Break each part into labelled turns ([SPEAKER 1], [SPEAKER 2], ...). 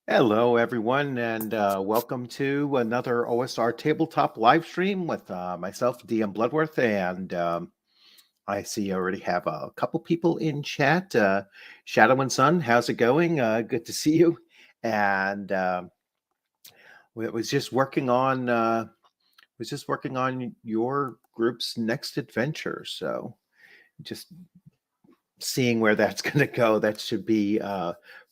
[SPEAKER 1] Hello, everyone, and welcome to another OSR Tabletop live stream with myself, DM Bloodworth. And I see you already have a couple people in chat. Shadow and Sun, how's it going? Good to see you. And we was just working on your group's next adventure. So just seeing where that's going to go. That should be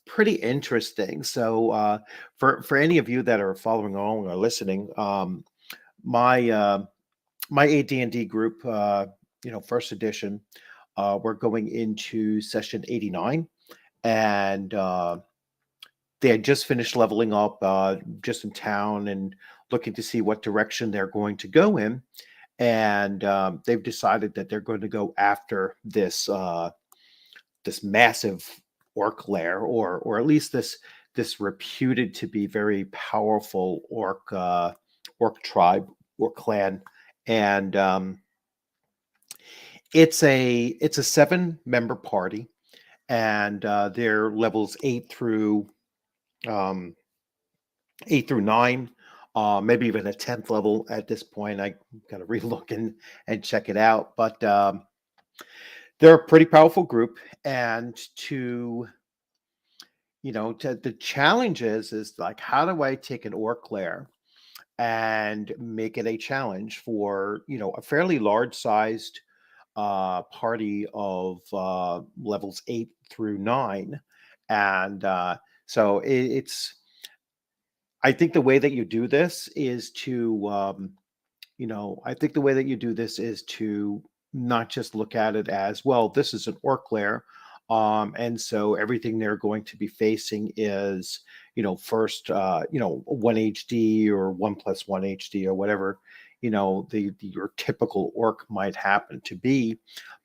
[SPEAKER 1] pretty interesting. So, for any of you that are following along or listening, my my AD&D group, first edition, we're going into session 89, and they had just finished leveling up, just in town, and looking to see what direction they're going to go in. And they've decided that they're going to go after this massive orc lair, or at least this reputed to be very powerful orc tribe or clan. And it's a 7-member party, and they're levels 8 through 9, maybe even a 10th level at this point. I gotta relook and check it out, but they're a pretty powerful group. And the challenge is like, how do I take an orc lair and make it a challenge for a fairly large sized party of levels 8 through 9. And so it's I think the way that you do this is to I think the way that you do this is to not just look at it as, well, this is an orc lair. And so everything they're going to be facing is, first, 1 HD or 1+1 HD or whatever, your typical orc might happen to be.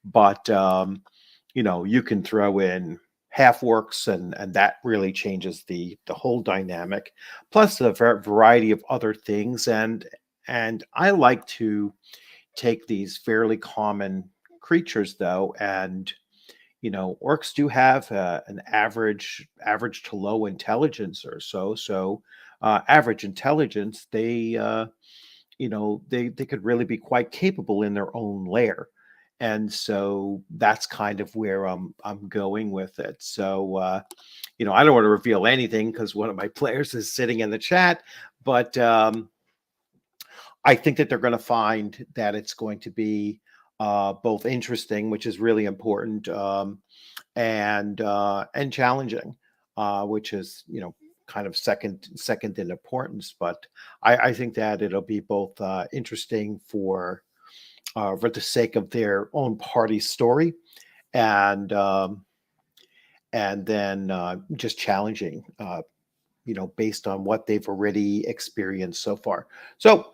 [SPEAKER 1] But, you can throw in half orcs, and that really changes the whole dynamic, plus a variety of other things. And I like to take these fairly common creatures, though, and orcs do have an average to low intelligence or so. So average intelligence, they could really be quite capable in their own lair. And so that's kind of where I'm going with it. So I don't want to reveal anything because one of my players is sitting in the chat, but I think that they're going to find that it's going to be both interesting, which is really important, and challenging, which is kind of second in importance. But I think that it'll be both interesting for the sake of their own party story, and then just challenging, based on what they've already experienced so far. So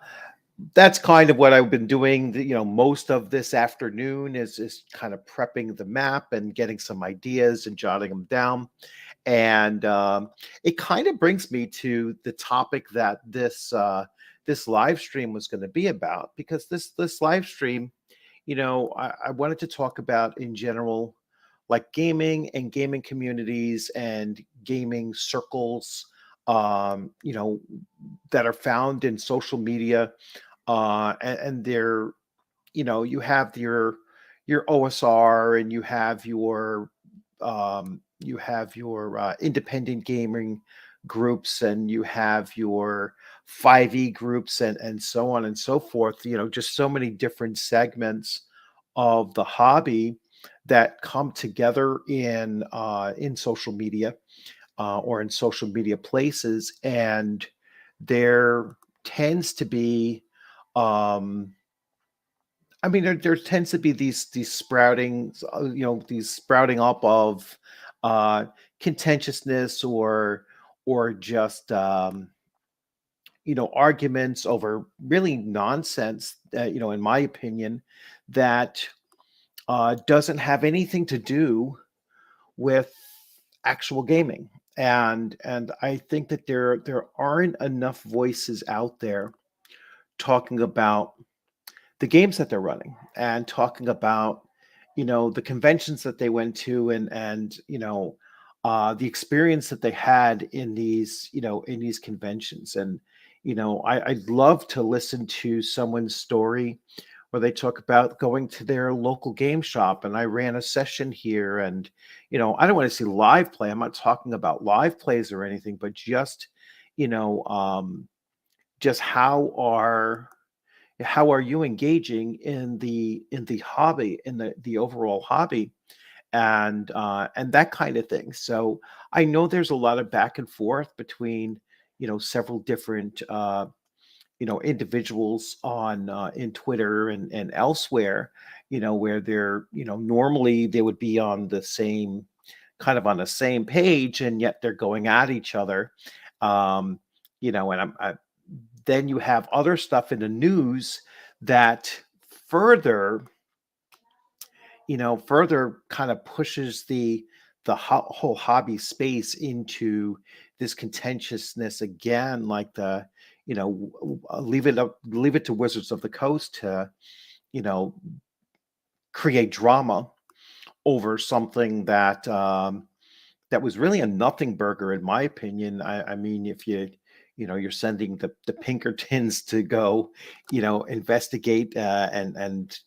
[SPEAKER 1] that's kind of what I've been doing. Most of this afternoon is kind of prepping the map and getting some ideas and jotting them down. And it kind of brings me to the topic that this live stream was going to be about, because this live stream, I wanted to talk about in general, like gaming and gaming communities and gaming circles, that are found in social media, and they're you have your OSR, and you have your independent gaming groups, and you have your 5e groups, and so on and so forth. Just so many different segments of the hobby that come together in social media, or in social media places. And there tends to be, there tends to be these sprouting, these sprouting up of uh, contentiousness, or just arguments over really nonsense. In my opinion, that doesn't have anything to do with actual gaming. And I think that there aren't enough voices out there talking about the games that they're running, and talking about the conventions that they went to, and the experience that they had in these, in these conventions. And, I'd love to listen to someone's story where they talk about going to their local game shop and I ran a session here. And, I don't want to see live play. I'm not talking about live plays or anything, but you know, um, just how are you engaging in the hobby, in the overall hobby, and that kind of thing. So I know there's a lot of back and forth between several different individuals on in Twitter and elsewhere, where they're normally they would be on the same kind of on the same page, and yet they're going at each other. Um, and then you have other stuff in the news that further further kind of pushes the whole hobby space into this contentiousness again, like leave it to Wizards of the Coast to you know create drama over something that was really a nothing burger, in my opinion. I mean, if you're sending the Pinkertons to go, investigate and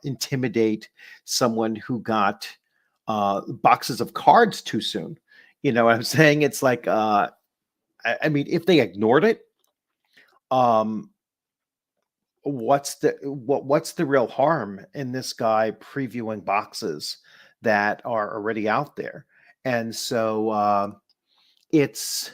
[SPEAKER 1] intimidate someone who got boxes of cards too soon. You know what I'm saying? It's like, I mean, if they ignored it, um, what's the real harm in this guy previewing boxes that are already out there? And so it's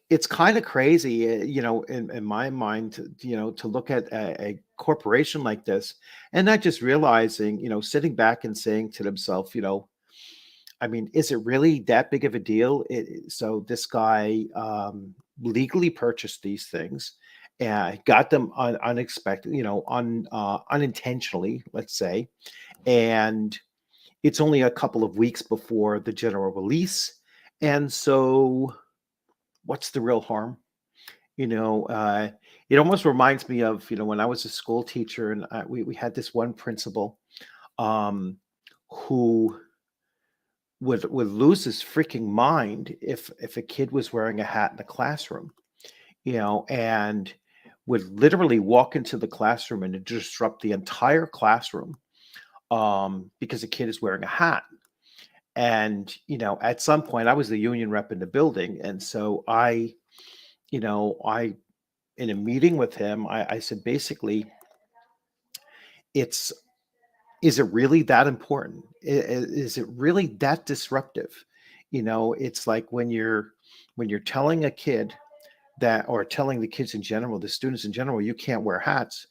[SPEAKER 1] it's kind of crazy, in my mind, to look at a corporation like this and not just realizing, sitting back and saying to themselves, I mean, is it really that big of a deal? So this guy legally purchased these things, and got them unexpected, unintentionally, let's say, and it's only a couple of weeks before the general release, and so what's the real harm? You know, uh, it almost reminds me of when I was a school teacher, and we had this one principal um, who would lose his freaking mind if a kid was wearing a hat in the classroom, and would literally walk into the classroom and disrupt the entire classroom because a kid is wearing a hat. And at some point, I was the union rep in the building, and so I in a meeting with him, I said basically, it's is it really that important? Is it really that disruptive? It's like when you're telling a kid that, or telling the kids in general, the students in general, you can't wear hats.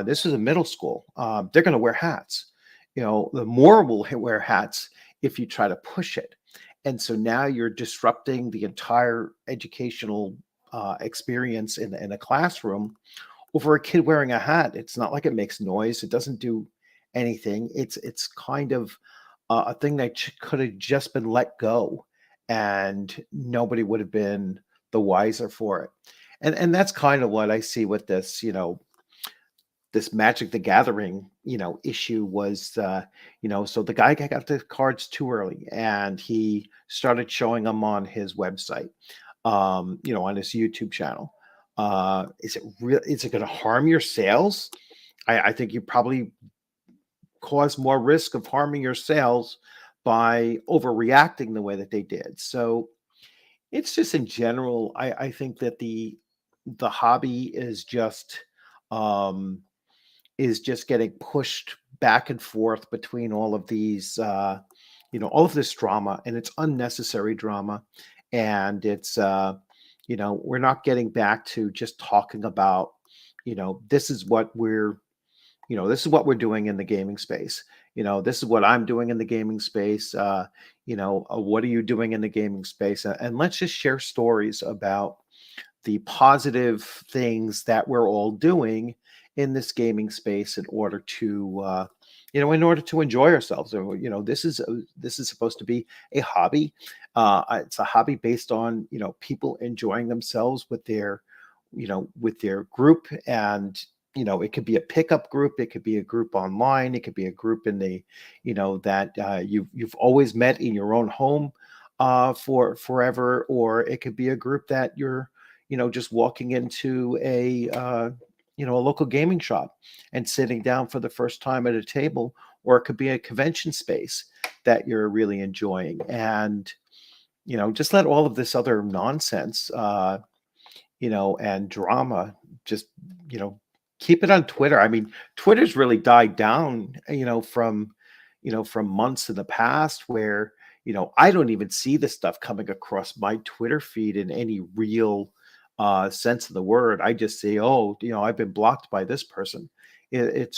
[SPEAKER 1] This is a middle school. They're going to wear hats. The more will wear hats if you try to push it. And so now you're disrupting the entire educational experience in a classroom over a kid wearing a hat. It's not like it makes noise. It doesn't do anything. It's kind of a thing that could have just been let go, and nobody would have been the wiser for it. And that's kind of what I see with this. This Magic the Gathering, issue was, so the guy got the cards too early, and he started showing them on his website, on his YouTube channel. Is it real? Is it going to harm your sales? I think you probably cause more risk of harming your sales by overreacting the way that they did. So it's just in general, I think that the hobby um, is just getting pushed back and forth between all of these, all of this drama, and it's unnecessary drama, and we're not getting back to just talking about, this is what we're doing in the gaming space. This is what I'm doing in the gaming space. What are you doing in the gaming space? And let's just share stories about the positive things that we're all doing in this gaming space in order to enjoy ourselves. So, this is supposed to be a hobby. It's a hobby based on people enjoying themselves with their group, and it could be a pickup group, it could be a group online, it could be a group in the, that you've always met in your own home for forever, or it could be a group that you're, just walking into a local gaming shop and sitting down for the first time at a table, or it could be a convention space that you're really enjoying. And, just let all of this other nonsense, and drama, just, you know, keep it on Twitter. I mean, Twitter's really died down, from months in the past where, I don't even see the stuff coming across my Twitter feed in any real sense of the word. I just say, oh, I've been blocked by this person. It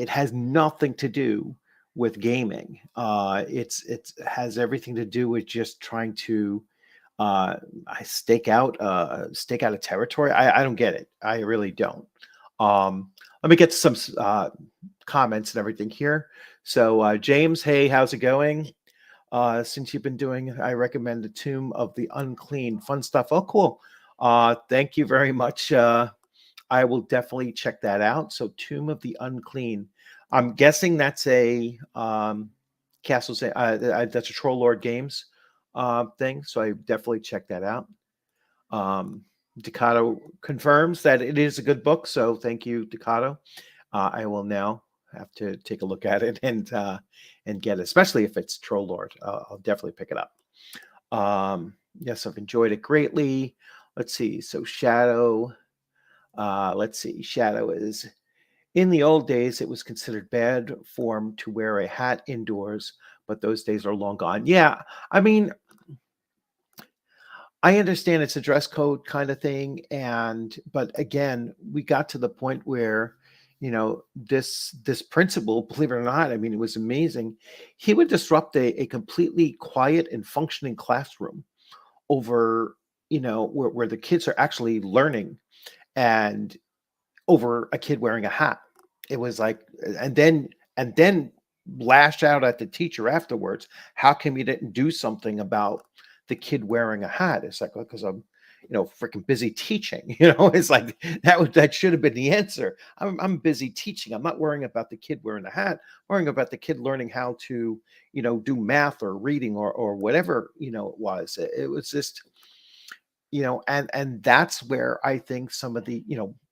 [SPEAKER 1] has nothing to do with gaming. It has everything to do with just trying to uh, I stake out a territory. I don't get it. I really don't. Let me get to some comments and everything here. So James, hey, how's it going? Since you've been doing, I recommend the Tomb of the Unclean. Fun stuff. Oh, cool. Thank you very much. I will definitely check that out. So Tomb of the Unclean. I'm guessing that's a that's a Troll Lord Games thing. So I definitely check that out. Ducato confirms that it is a good book. So thank you, Ducato. I will now have to take a look at it and get it, especially if it's Troll Lord. I'll definitely pick it up. Yes, I've enjoyed it greatly. Let's see. So Shadow. Let's see. Shadow is in the old days. It was considered bad form to wear a hat indoors, but those days are long gone. Yeah, I mean, I understand it's a dress code kind of thing, but again, we got to the point where, this principal, believe it or not, I mean, it was amazing. He would disrupt a completely quiet and functioning classroom over, where the kids are actually learning, and over a kid wearing a hat. It was like, and then lash out at the teacher afterwards. How come you didn't do something about the kid wearing a hat? It's like, because I'm, freaking busy teaching. It's like that should have been the answer. I'm busy teaching. I'm not worrying about the kid wearing a hat. I'm worrying about the kid learning how to, do math or reading or whatever, it was. It was just, and that's where I think some of the,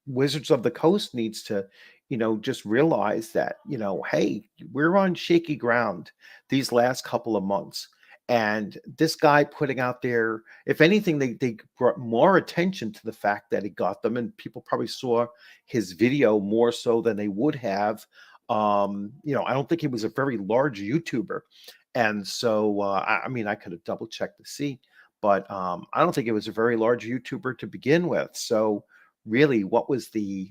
[SPEAKER 1] Wizards of the Coast needs to, just realize that, hey, we're on shaky ground these last couple of months. And this guy putting out there, if anything, they brought more attention to the fact that he got them, and people probably saw his video more so than they would have. I don't think he was a very large YouTuber. And so, I mean, I could have double checked to see, but I don't think it was a very large YouTuber to begin with. So really, what was the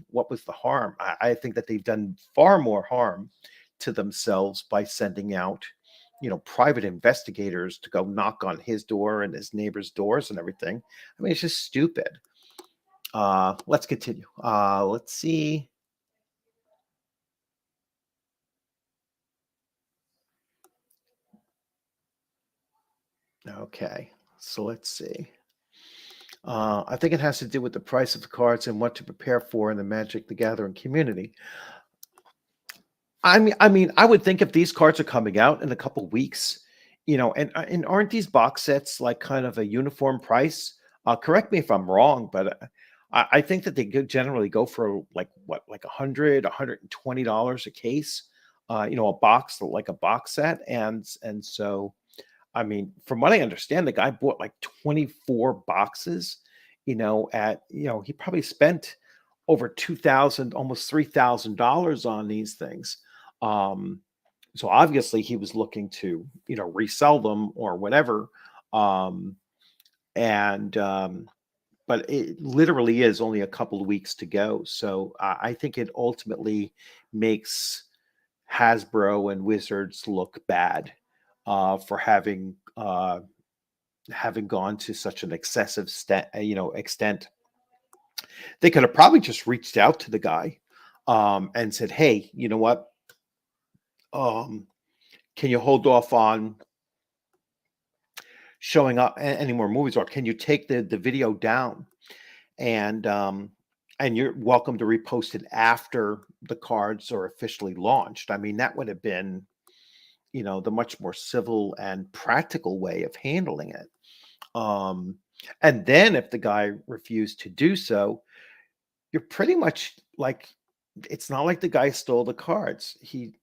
[SPEAKER 1] harm? I think that they've done far more harm to themselves by sending out, private investigators to go knock on his door and his neighbors' doors and everything. I mean, it's just stupid. Let's continue. Let's see. Okay, so let's see. I think it has to do with the price of the cards and what to prepare for in the Magic the Gathering community. I mean, I would think if these cards are coming out in a couple weeks, and aren't these box sets like kind of a uniform price? Correct me if I'm wrong, but I think that they generally go for like what, like $120 a case. A box like a box set, and so I mean, from what I understand, the guy bought like 24 boxes, he probably spent over 2,000, almost $3,000 on these things. Um, so obviously he was looking to, resell them or whatever. Um, and but it literally is only a couple of weeks to go. So I think it ultimately makes Hasbro and Wizards look bad for having gone to such an excessive extent. They could have probably just reached out to the guy and said, "Hey, you know what? Um, can you hold off on showing up any more movies, or can you take the video down?" And and you're welcome to repost it after the cards are officially launched. I mean, that would have been, the much more civil and practical way of handling it. Um, and then if the guy refused to do so, you're pretty much like, it's not like the guy stole the cards. He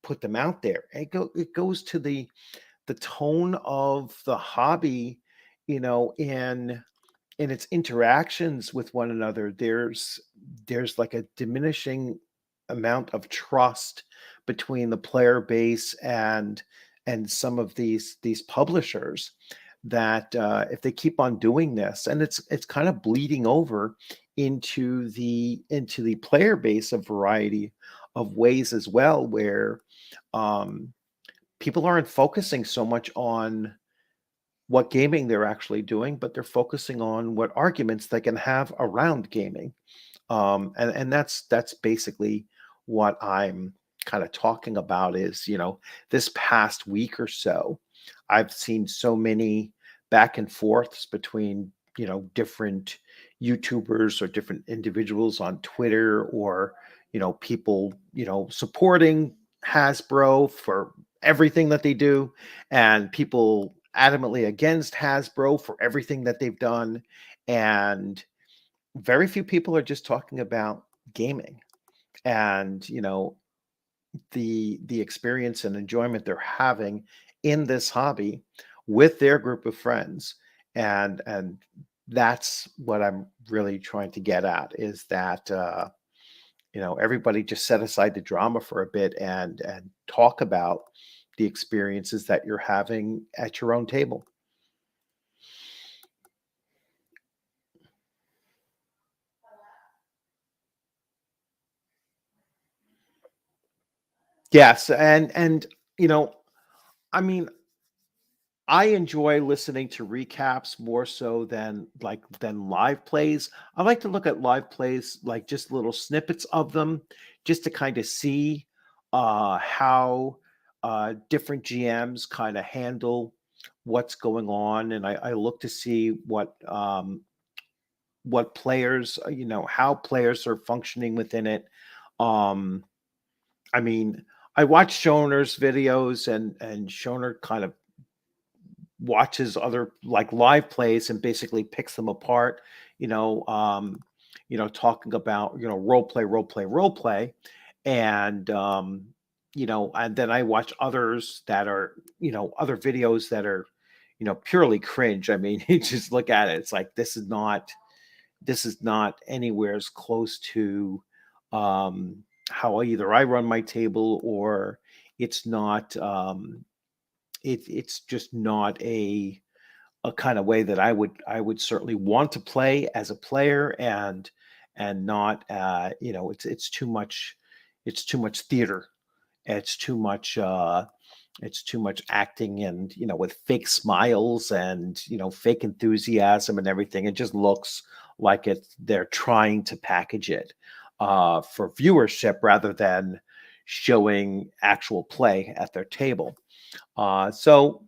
[SPEAKER 1] put them out there. It goes to the tone of the hobby, in its interactions with one another. There's like a diminishing amount of trust between the player base and some of these publishers, that if they keep on doing this, and it's kind of bleeding over into the player base, a variety of ways as well, where um, people aren't focusing so much on what gaming they're actually doing, but they're focusing on what arguments they can have around gaming. And that's basically what I'm kind of talking about. Is, this past week or so, I've seen so many back and forths between, different YouTubers or different individuals on Twitter, or, people, supporting Hasbro for everything that they do, and people adamantly against Hasbro for everything that they've done. And very few people are just talking about gaming, and the experience and enjoyment they're having in this hobby with their group of friends. And that's what I'm really trying to get at, is that everybody just set aside the drama for a bit, and talk about the experiences that you're having at your own table. Yes, and I mean, I enjoy listening to recaps more so than live plays. I like to look at live plays, like just little snippets of them, just to kind of see how different GMs kind of handle what's going on, and I look to see what players, how players are functioning within it. Um, I mean, I watch Shoner's videos, and Shoner kind of watches other like live plays and basically picks them apart, talking about, role play. And then I watch others that are, other videos that are, purely cringe. I mean, you just look at it, it's like, this is not anywhere as close to how either I run my table, or it's not it's just not a kind of way that I would certainly want to play as a player, and not it's too much theater. It's too much acting, and with fake smiles, and fake enthusiasm and everything. It just looks like they're trying to package it for viewership, rather than showing actual play at their table. So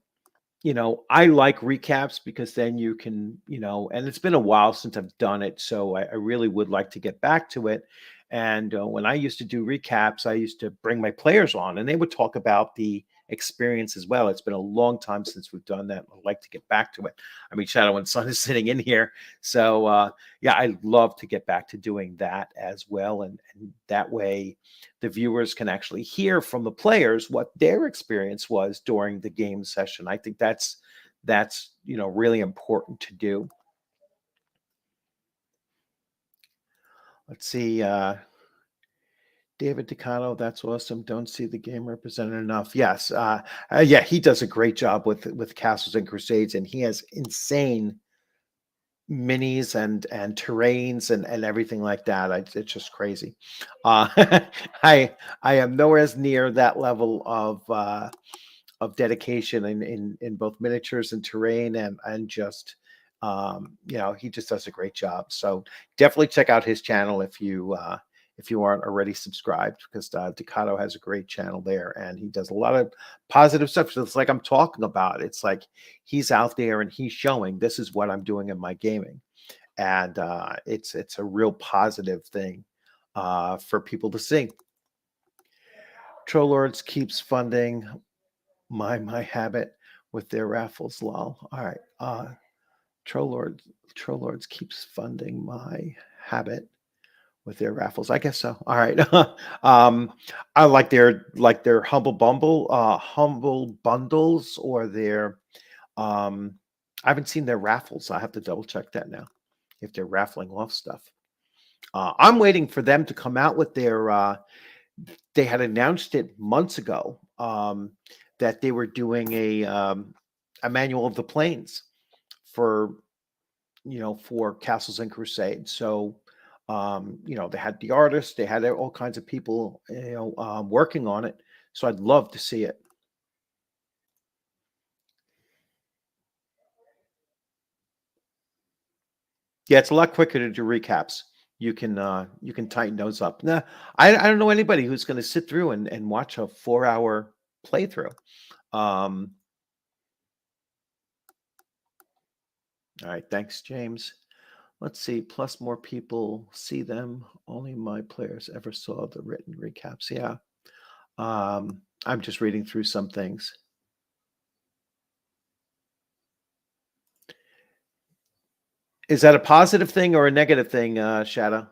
[SPEAKER 1] I like recaps, because then you can, and it's been a while since I've done it, so I really would like to get back to it. And when I used to do recaps, I used to bring my players on, and they would talk about the experience as well. It's been a long time since we've done that. I'd like to get back to it. I mean, Shadow and Sun is sitting in here, so yeah, I'd love to get back to doing that as well, and that way the viewers can actually hear from the players what their experience was during the game session. I think that's really important to do. Let's see. David Decano, that's awesome. Don't see the game represented enough. Yes, yeah, he does a great job with Castles and Crusades, and he has insane minis and terrains and everything like that. It's just crazy. Uh, I am nowhere near that level of dedication in both miniatures and terrain, and just he just does a great job. So definitely check out his channel if you aren't already subscribed, because Ducato has a great channel there, and he does a lot of positive stuff. So it's like I'm talking about. It's like he's out there and he's showing, this is what I'm doing in my gaming. and it's a real positive thing for people to see. Troll Lords keeps funding my habit with their raffles. Lol. All right. Troll Lords Troll Lords keeps funding my habit with their raffles. I guess so. All right. um, I like their humble bundles or their um. I haven't seen their raffles. I have to double check that now if they're raffling off stuff. I'm waiting for them to come out with their. They had announced it months ago that they were doing a manual of the planes for for Castles and Crusades. So they had the artists, they had all kinds of people working on it. So I'd love to see it. Yeah, it's a lot quicker to do recaps. You can tighten those up. Nah, I don't know anybody who's going to sit through and watch a 4 hour playthrough. Um, all right, thanks, James. Let's see. Plus, more people see them. Only my players ever saw the written recaps. Yeah. I'm just reading through some things. Is that a positive thing or a negative thing, Shadow?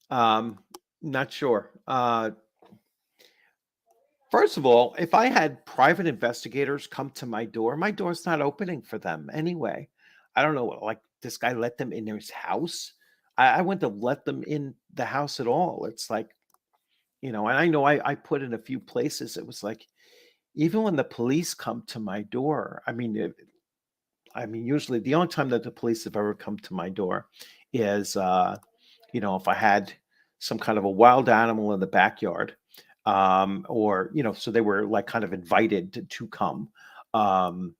[SPEAKER 1] Um, Not sure. First of all, if I had private investigators come to my door's not opening for them anyway. I don't know, like this guy let them in his house. I wouldn't have let them in the house at all. It's like, and I know I put in a few places. It was like, even when the police come to my door, usually the only time that the police have ever come to my door is, if I had some kind of a wild animal in the backyard, or so they were like kind of invited to come, um,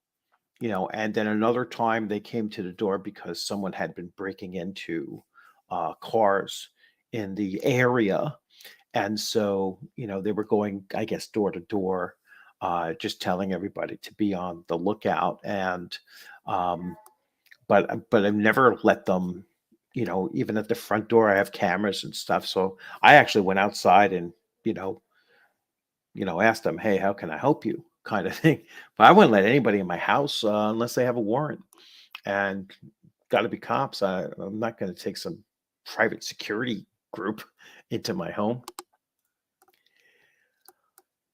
[SPEAKER 1] and then another time they came to the door because someone had been breaking into cars in the area, and so they were going, I guess, door to door, just telling everybody to be on the lookout, and um, but I've never let them, even at the front door, I have cameras and stuff. So I actually went outside and, you know, asked them, "Hey, how can I help you?" kind of thing. But I wouldn't let anybody in my house unless they have a warrant. And got to be cops. I'm not going to take some private security group into my home.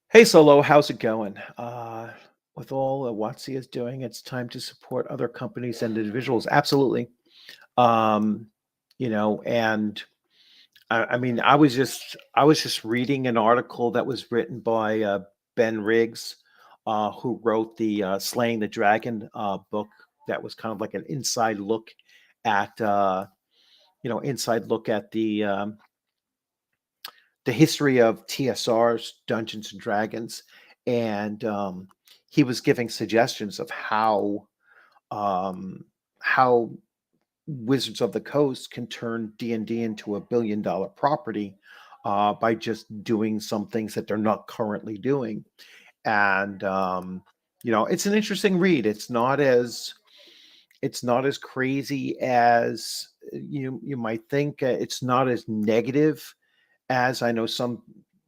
[SPEAKER 1] Hey, Solo, how's it going? With all that WotC is doing, it's time to support other companies and individuals. Absolutely. Um, and I was just reading an article that was written by Ben Riggs, who wrote the Slaying the Dragon book. That was kind of like an inside look at the history of TSR's Dungeons and Dragons, and he was giving suggestions of how Wizards of the Coast can turn D&D into a billion-dollar property by just doing some things that they're not currently doing. And it's an interesting read. It's not as crazy as you might think. It's not as negative as I know some,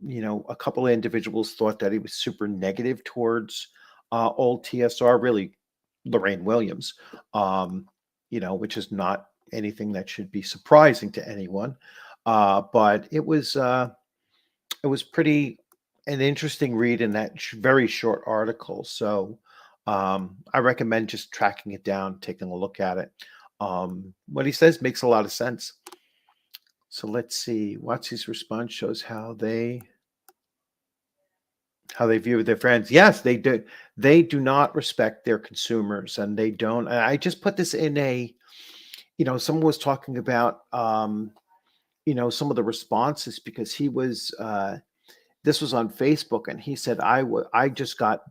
[SPEAKER 1] a couple of individuals thought that he was super negative towards old TSR, really Lorraine Williams, which is not anything that should be surprising to anyone. But it was pretty an interesting read in that very short article. So I recommend just tracking it down, taking a look at it. What he says makes a lot of sense. So let's see. Watsy's response shows how they view their friends. Yes, they do. They do not respect their consumers, and they don't. I just put this in someone was talking about some of the responses because he was this was on Facebook, and he said I just got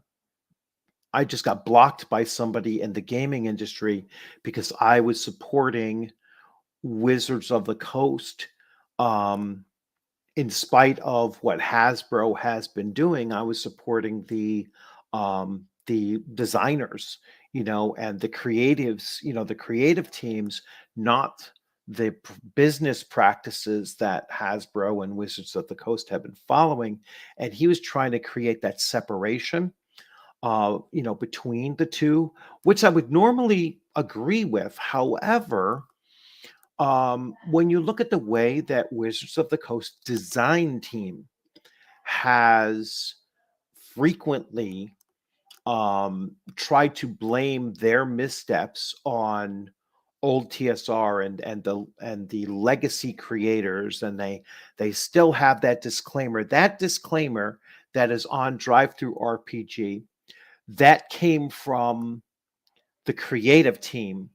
[SPEAKER 1] blocked by somebody in the gaming industry because I was supporting Wizards of the Coast. Um, in spite of what Hasbro has been doing, I was supporting the designers, and the creatives, the creative teams, not the business practices that Hasbro and Wizards of the Coast have been following, and he was trying to create that separation, between the two, which I would normally agree with. However, when you look at the way that Wizards of the Coast design team has frequently tried to blame their missteps on old TSR and the legacy creators, and they still have that disclaimer. That disclaimer that is on Drive Through RPG, that came from the creative team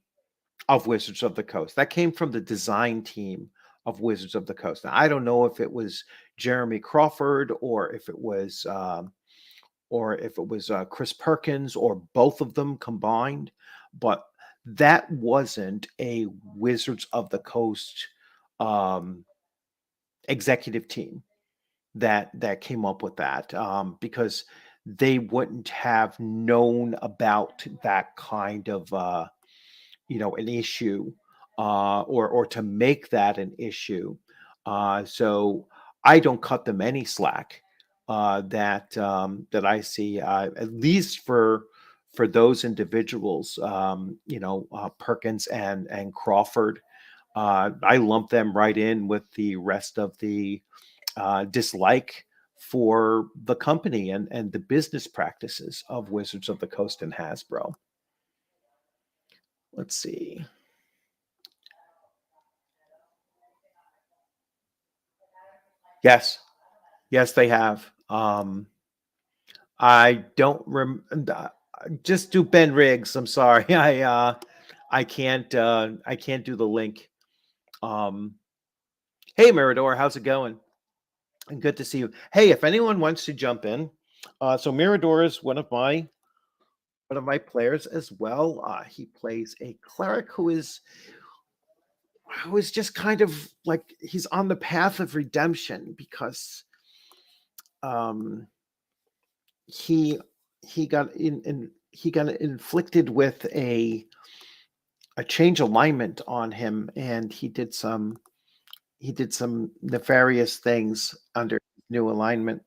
[SPEAKER 1] of Wizards of the Coast. That came from the design team of Wizards of the Coast. Now, I don't know if it was Jeremy Crawford or if it was Chris Perkins or both of them combined, but that wasn't a Wizards of the Coast um, executive team that came up with that, because they wouldn't have known about that kind of an issue, or to make that an issue. So I don't cut them any slack, that I see, at least for those individuals, Perkins and Crawford. I lump them right in with the rest of the dislike for the company and the business practices of Wizards of the Coast and Hasbro. Let's see. Yes, yes, they have. I don't just do Ben Riggs. I'm sorry. I can't do the link. Um, hey Mirador, how's it going? And good to see you. Hey, if anyone wants to jump in, so Mirador is one of my players as well. He plays a cleric who is just kind of like he's on the path of redemption because um he he got he got inflicted with a change alignment on him, and he did some nefarious things under new alignment,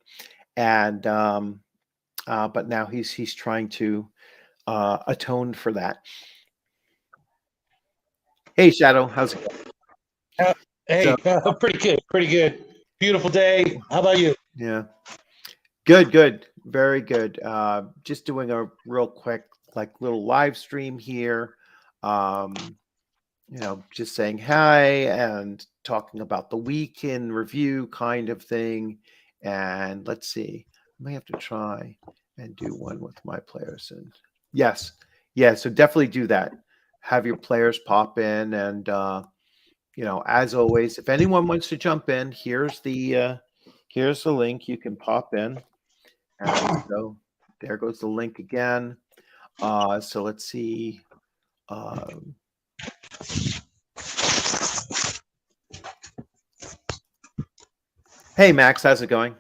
[SPEAKER 1] and but now he's trying to atone for that. Hey Shadow, how's it going?
[SPEAKER 2] Uh,
[SPEAKER 1] So
[SPEAKER 2] hey, pretty good, pretty good. Beautiful day. How about you?
[SPEAKER 1] yeah, good, very good. Just doing a real quick like little live stream here. um just saying hi and talking about the week in review kind of thing. And let's see, I may have to try and do one with my players. And yes, yeah, so definitely do that. Have your players pop in, and as always, if anyone wants to jump in, here's the link. You can pop in, and so there goes the link again. So let's see. Um, Hey Max, how's it going?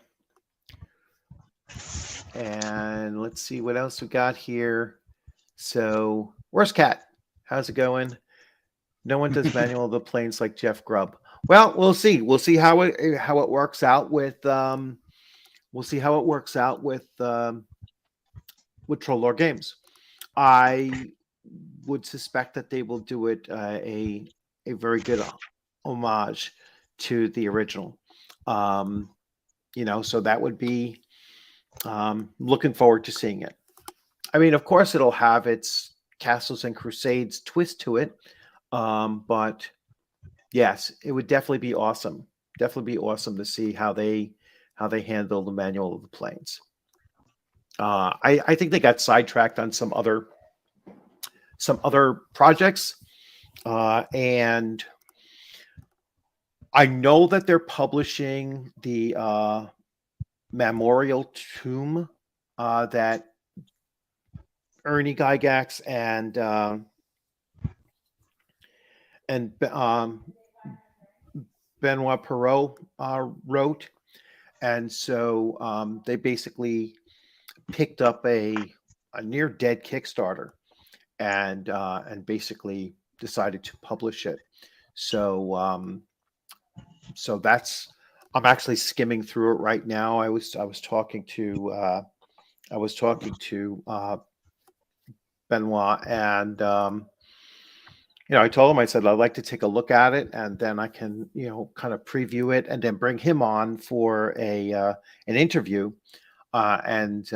[SPEAKER 1] And let's see what else we got here. So, where's Cat? How's it going? No one does manual of the planes like Jeff Grubb. Well, we'll see. We'll see how it works out with we'll see how it works out with Troll Lore Games. I would suspect that they will do it a very good homage to the original. Um, so that would be looking forward to seeing it. I mean, of course, it'll have its Castles and Crusades twist to it, but yes, it would definitely be awesome. Definitely be awesome to see how they handle the Manual of the Planes. I think they got sidetracked on some other projects, and I know that they're publishing the Memorial Tomb that Ernie Gygax and Benoit Perot wrote, and so they basically picked up a near dead Kickstarter and basically decided to publish it. So so that's I'm actually skimming through it right now. I was talking to Benoit, and I told him, I said I'd like to take a look at it, and then I can kind of preview it, and then bring him on for a an interview, and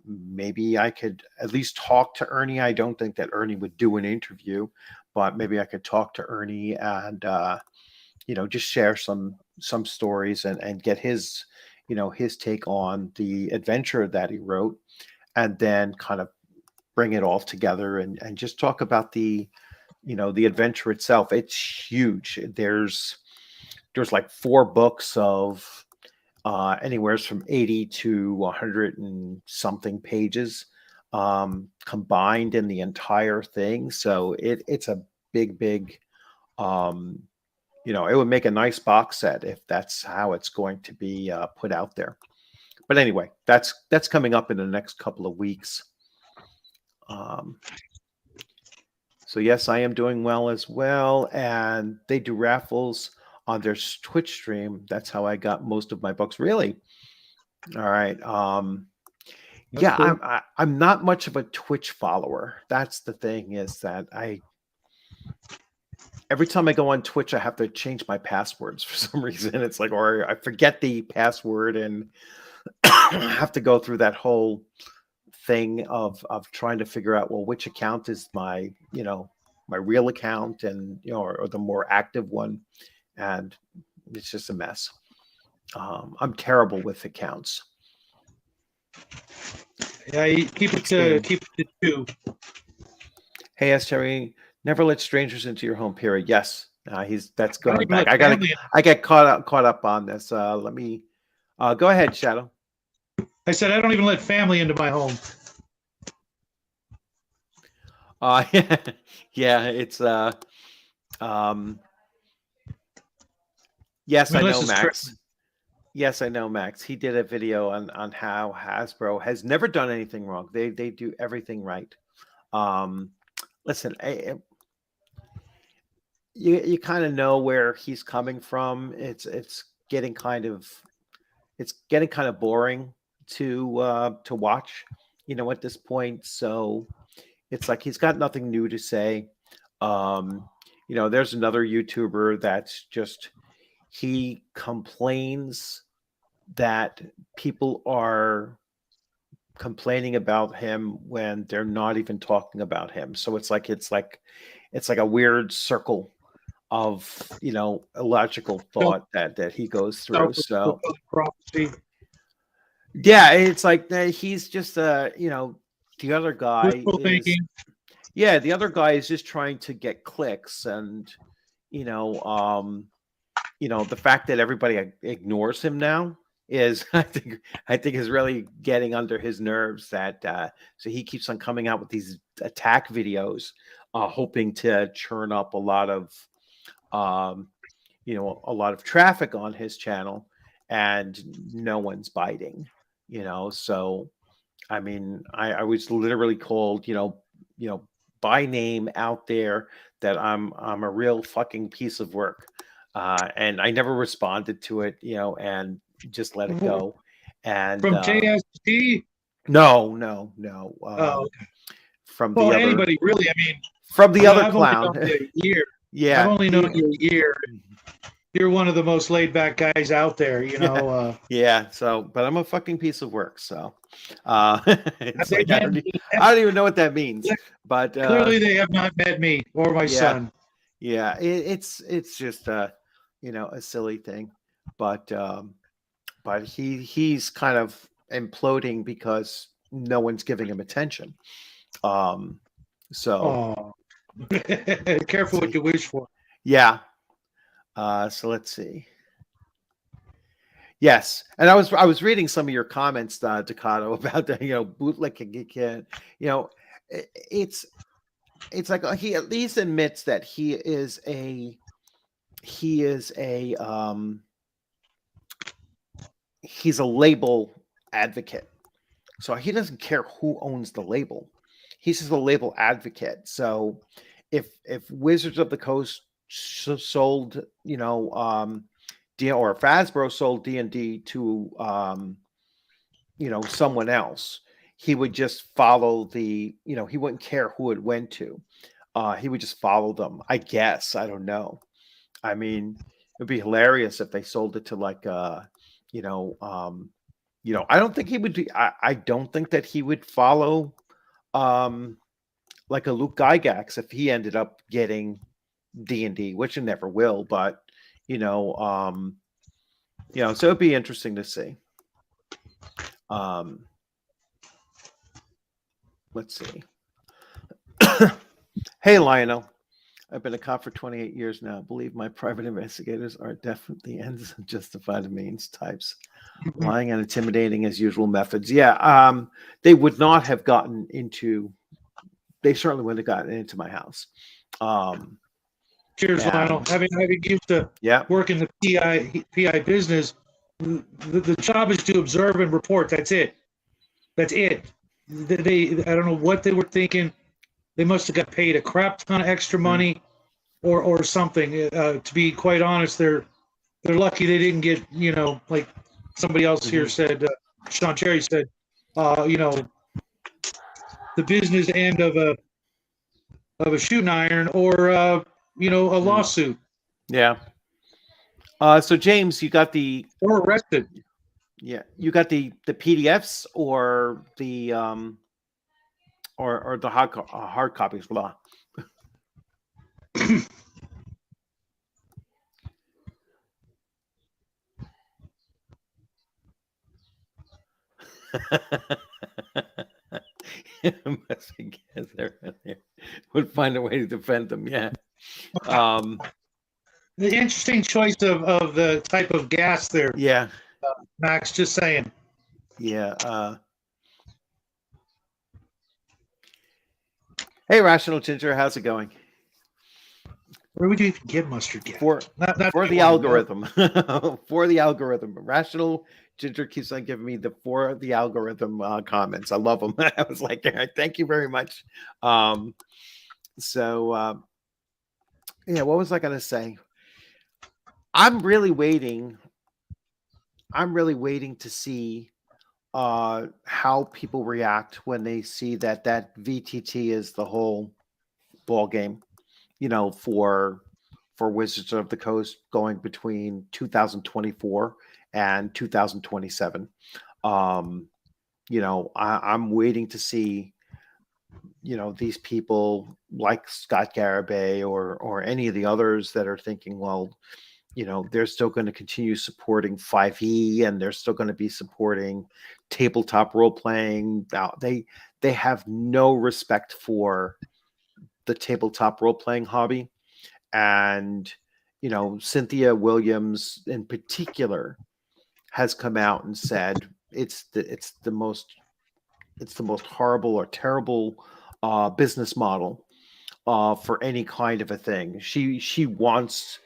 [SPEAKER 1] maybe I could at least talk to Ernie. I don't think that Ernie would do an interview, but maybe I could talk to Ernie and just share some stories, and get his his take on the adventure that he wrote, and then kind of bring it all together, and just talk about the adventure itself. It's huge. There's like 4 books of anywhere from 80 to 100 and something pages combined in the entire thing. So it's a big um, it would make a nice box set if that's how it's going to be put out there. But anyway, that's coming up in the next couple of weeks. So yes, I am doing well as well, and they do raffles on their Twitch stream. That's how I got most of my books. Really? All right. Yeah,
[SPEAKER 2] cool.
[SPEAKER 1] I'm not much of a Twitch follower. That's the thing, is that every time I go on Twitch, I have to change my passwords for some reason. It's like, or I forget the password, and I have to go through that whole thing of trying to figure out, well, which account is my my real account, and or the more active one, and it's just a mess. I'm terrible with accounts.
[SPEAKER 2] Yeah, you keep it to 2.
[SPEAKER 1] Hey, S. Terry, never let strangers into your home. Period. Yes, that's
[SPEAKER 2] I don't
[SPEAKER 1] going
[SPEAKER 2] even
[SPEAKER 1] back.
[SPEAKER 2] let
[SPEAKER 1] I get caught up on this. Let me go ahead, Shadow.
[SPEAKER 2] I said I don't even let family into my home.
[SPEAKER 1] Yeah, it's yes, I know, Max. Yes, I know, Max. He did a video on how Hasbro has never done anything wrong. They do everything right. Listen, you kind of know where he's coming from. It's getting kind of boring to watch, at this point. So it's like he's got nothing new to say. There's another YouTuber that's just, he complains that people are complaining about him when they're not even talking about him. So it's like a weird circle of illogical thought that he goes through. So yeah, it's like he's just the other guy is the other guy is just trying to get clicks, and the fact that everybody ignores him now is I think is really getting under his nerves. That so he keeps on coming out with these attack videos, hoping to churn up a lot of a lot of traffic on his channel, and no one's biting. So I mean, I was literally called by name out there, that I'm a real fucking piece of work. And I never responded to it, and just let it go. And
[SPEAKER 2] from JST?
[SPEAKER 1] No.
[SPEAKER 2] Okay.
[SPEAKER 1] From the other,
[SPEAKER 2] anybody really. I mean,
[SPEAKER 1] from the other
[SPEAKER 2] I've
[SPEAKER 1] clown.
[SPEAKER 2] Only known you a year.
[SPEAKER 1] Yeah,
[SPEAKER 2] I've only known you a year. You're one of the most laid back guys out there,
[SPEAKER 1] Yeah. So, but I'm a fucking piece of work. So, it's like, I don't even know what that means. But
[SPEAKER 2] clearly, they have not met me or my son.
[SPEAKER 1] Yeah, it's just a silly thing, but he's kind of imploding because no one's giving him attention. So
[SPEAKER 2] Careful what you wish for.
[SPEAKER 1] Yeah. So let's see. Yes, and I was reading some of your comments, Ducato, about the bootlicking. It's like he at least admits that he is a he's a label advocate. So he doesn't care who owns the label. He's just a label advocate. So if Wizards of the Coast sold, or Hasbro sold D&D to someone else, he would just follow he wouldn't care who it went to. He would just follow them, I guess. I don't know. I mean, it'd be hilarious if they sold it to like I don't think he would be, I don't think that he would follow like a Luke Gygax if he ended up getting D&D, which he never will, but so it'd be interesting to see. Let's see. Hey, Lionel. I've been a cop for 28 years now. I believe my private investigators are definitely ends and justify the means types. Lying and intimidating as usual methods. Yeah, they would not have gotten into. They certainly wouldn't have gotten into my house.
[SPEAKER 2] Cheers, Lionel. Having used to work in the PI business, the job is to observe and report. That's it. That's it. I don't know what they were thinking. They must have got paid a crap ton of extra money, or something. To be quite honest, they're lucky they didn't get, like somebody else here said, Sean Cherry said, the business end of a shooting iron, or a lawsuit.
[SPEAKER 1] Yeah. So James, you got
[SPEAKER 2] or arrested.
[SPEAKER 1] Yeah, you got the PDFs or the or the hard copies. Blah. Would find a way to defend them. Yeah.
[SPEAKER 2] The interesting choice of the type of gas there.
[SPEAKER 1] Yeah.
[SPEAKER 2] Max, just saying.
[SPEAKER 1] Yeah. Hey, Rational Ginger, how's it going?
[SPEAKER 2] Where would you even get mustard gas?
[SPEAKER 1] For the algorithm. For the algorithm. Rational Ginger keeps on giving me the for the algorithm comments. I love them. I was like, thank you very much. What was I going to say? I'm really waiting to see how people react when they see that VTT is the whole ball game, for Wizards of the Coast going between 2024 and 2027. I'm waiting to see, these people like Scott Garibay or any of the others that are thinking, well, they're still going to continue supporting 5e and they're still going to be supporting tabletop role playing. Now they have no respect for the tabletop role playing hobby. And, Cynthia Williams in particular has come out and said it's the most horrible or terrible business model for any kind of a thing. She wants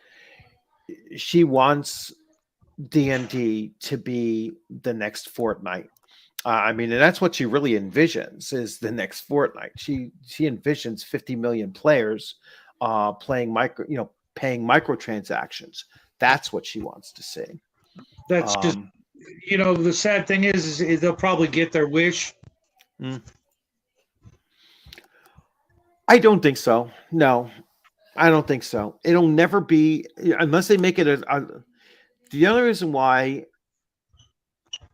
[SPEAKER 1] D&D to be the next Fortnite. And that's what she really envisions is the next Fortnite. She envisions 50 million players paying microtransactions. That's what she wants to see.
[SPEAKER 2] That's just, the sad thing is they'll probably get their wish.
[SPEAKER 1] I don't think so. No, I don't think so. It'll never be, unless they make it the only reason why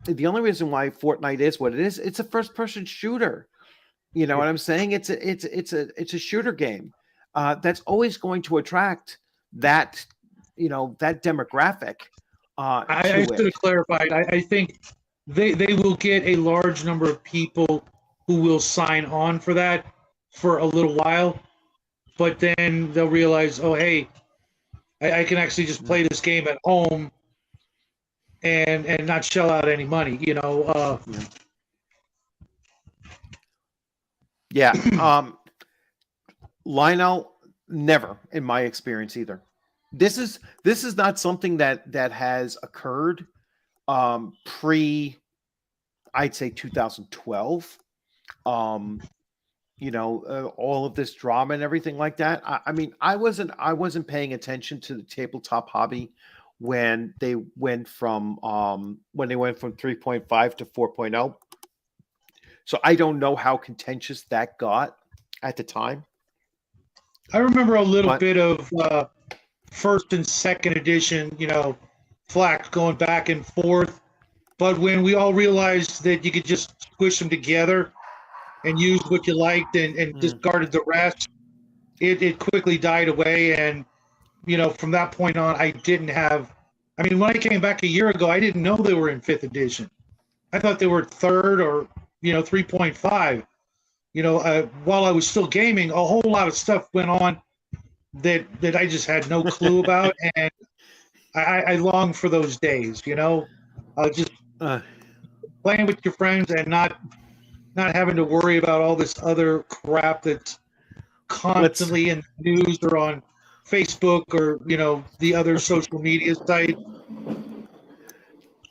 [SPEAKER 1] Fortnite is what it is. It's a first-person shooter. You know what I'm saying? It's a shooter game. That's always going to attract that demographic.
[SPEAKER 2] I should have clarified. I think they will get a large number of people who will sign on for that for a little while, but then they'll realize, oh, hey, I can actually just play this game at home and not shell out any money.
[SPEAKER 1] Lionel, never in my experience either. This is not something that has occurred pre, I'd say 2012. all of this drama and everything like that. I mean, I wasn't paying attention to the tabletop hobby when they went from 3.5 to 4.0. So I don't know how contentious that got at the time.
[SPEAKER 2] I remember a little bit of first and second edition, flack going back and forth. But when we all realized that you could just squish them together and use what you liked and discarded the rest, it quickly died away. And, from that point on, I didn't have, when I came back a year ago, I didn't know they were in 5th edition. I thought they were 3rd or, 3.5. While I was still gaming, a whole lot of stuff went on that I just had no clue about. And I long for those days, just playing with your friends and not having to worry about all this other crap that's constantly in the news or on Facebook or, the other social media sites.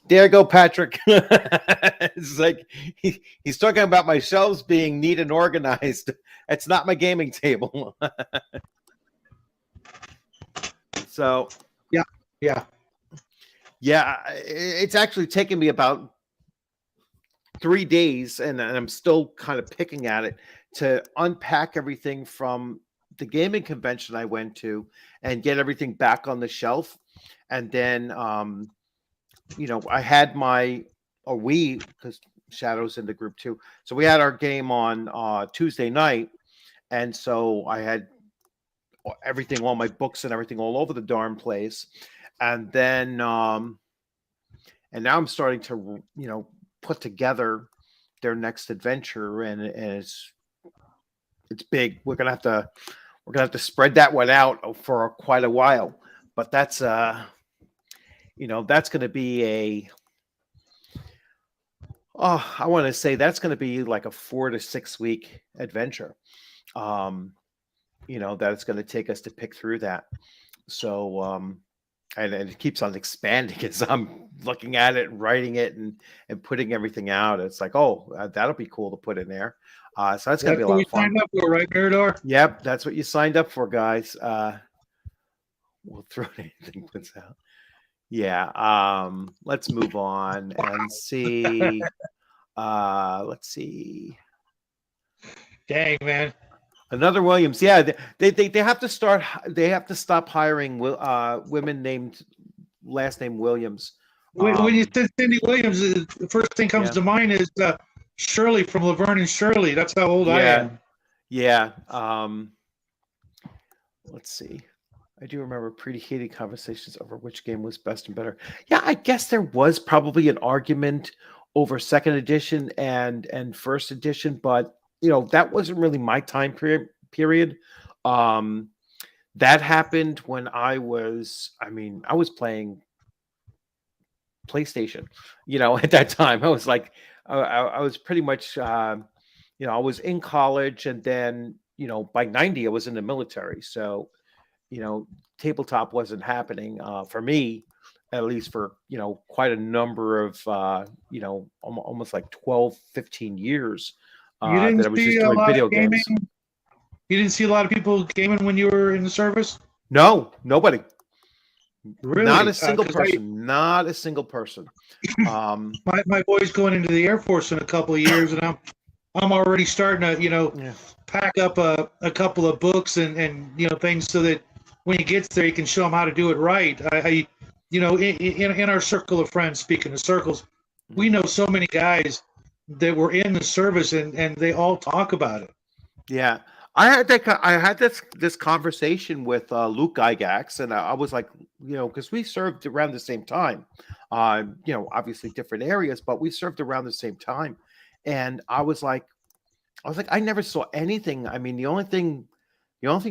[SPEAKER 1] There you go, Patrick. It's like he's talking about my shelves being neat and organized. It's not my gaming table. So
[SPEAKER 2] yeah.
[SPEAKER 1] It's actually taken me about 3 days, and I'm still kind of picking at it to unpack everything from the gaming convention I went to and get everything back on the shelf. And then I had because Shadow's in the group too. So we had our game on Tuesday night. And so I had everything, all my books and everything all over the darn place. And then, and now I'm starting to, put together their next adventure, and it's big. We're gonna have to spread that one out for quite a while. But that's that's going to be I want to say that's going to be like a 4 to 6 week adventure. That it's going to take us to pick through that. So, and it keeps on expanding as I'm looking at it and writing it and putting everything out. It's like, that'll be cool to put in there. So that's going to be a lot of fun.
[SPEAKER 2] Signed up for, right, Mirador?
[SPEAKER 1] Yep, that's what you signed up for, guys. We'll throw anything puts out. Yeah. Let's move on and see. Let's see.
[SPEAKER 2] Dang, man.
[SPEAKER 1] Another Williams. Yeah, they have to start. They have to stop hiring women named last name Williams.
[SPEAKER 2] When you said Cindy Williams, the first thing comes to mind is Shirley from Laverne and Shirley. That's how old I am.
[SPEAKER 1] Yeah. Let's see. I do remember pretty heated conversations over which game was best and better. Yeah, I guess there was probably an argument over 2nd edition and 1st edition, but that wasn't really my time period. That happened when I was playing PlayStation. At that time, I was like, I was pretty much, I was in college, and then by 90, I was in the military. So, tabletop wasn't happening for me, at least for, quite a number of, almost like 12, 15 years that I was just doing video games.
[SPEAKER 2] You didn't see a lot of people gaming when you were in the service?
[SPEAKER 1] No, nobody.
[SPEAKER 2] Really?
[SPEAKER 1] Not a single person. Not a single person.
[SPEAKER 2] My boy's going into the Air Force in a couple of years, and I'm already starting to, pack up a couple of books and things so that when he gets there, he can show him how to do it right. In our circle of friends, speaking of circles, we know so many guys that were in the service, and they all talk about it.
[SPEAKER 1] Yeah. I had this conversation with Luke Gygax, and I was like, because we served around the same time, obviously different areas, but we served around the same time. And I was like, I never saw anything. I mean, the only thing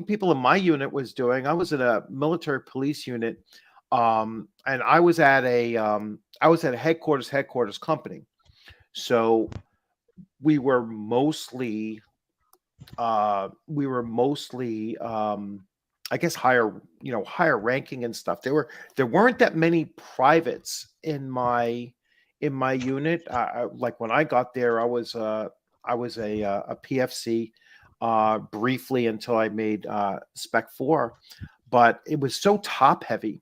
[SPEAKER 1] people in my unit was doing, I was in a military police unit, and I was at a headquarters company. So we were mostly I guess higher ranking and stuff. There weren't that many privates in my unit. Like when I got there, I was a PFC. briefly until I made Spec 4, but it was so top heavy.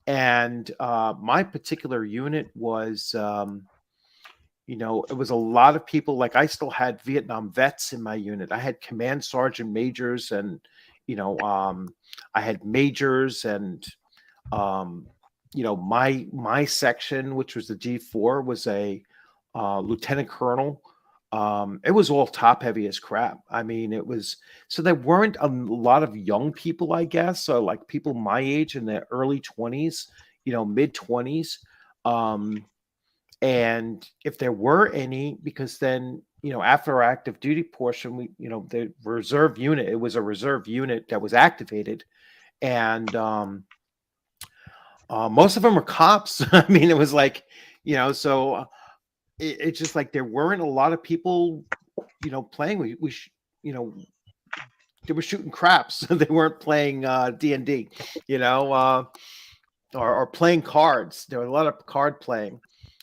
[SPEAKER 1] And my particular unit was, it was a lot of people. Like, I still had Vietnam vets in my unit. I had command sergeant majors, and I had majors, and my section, which was the G4, was a lieutenant colonel. It was all top heavy as crap. I mean, it was, so there weren't a lot of young people, I guess. So like people my age in their early 20s, mid 20s. And if there were any, because then, after our active duty portion, the reserve unit, it was a reserve unit that was activated. And most of them were cops. I mean, it was like, so it's just like there weren't a lot of people, playing. They were shooting craps. They weren't playing D&D, or playing cards. There was a lot of card playing,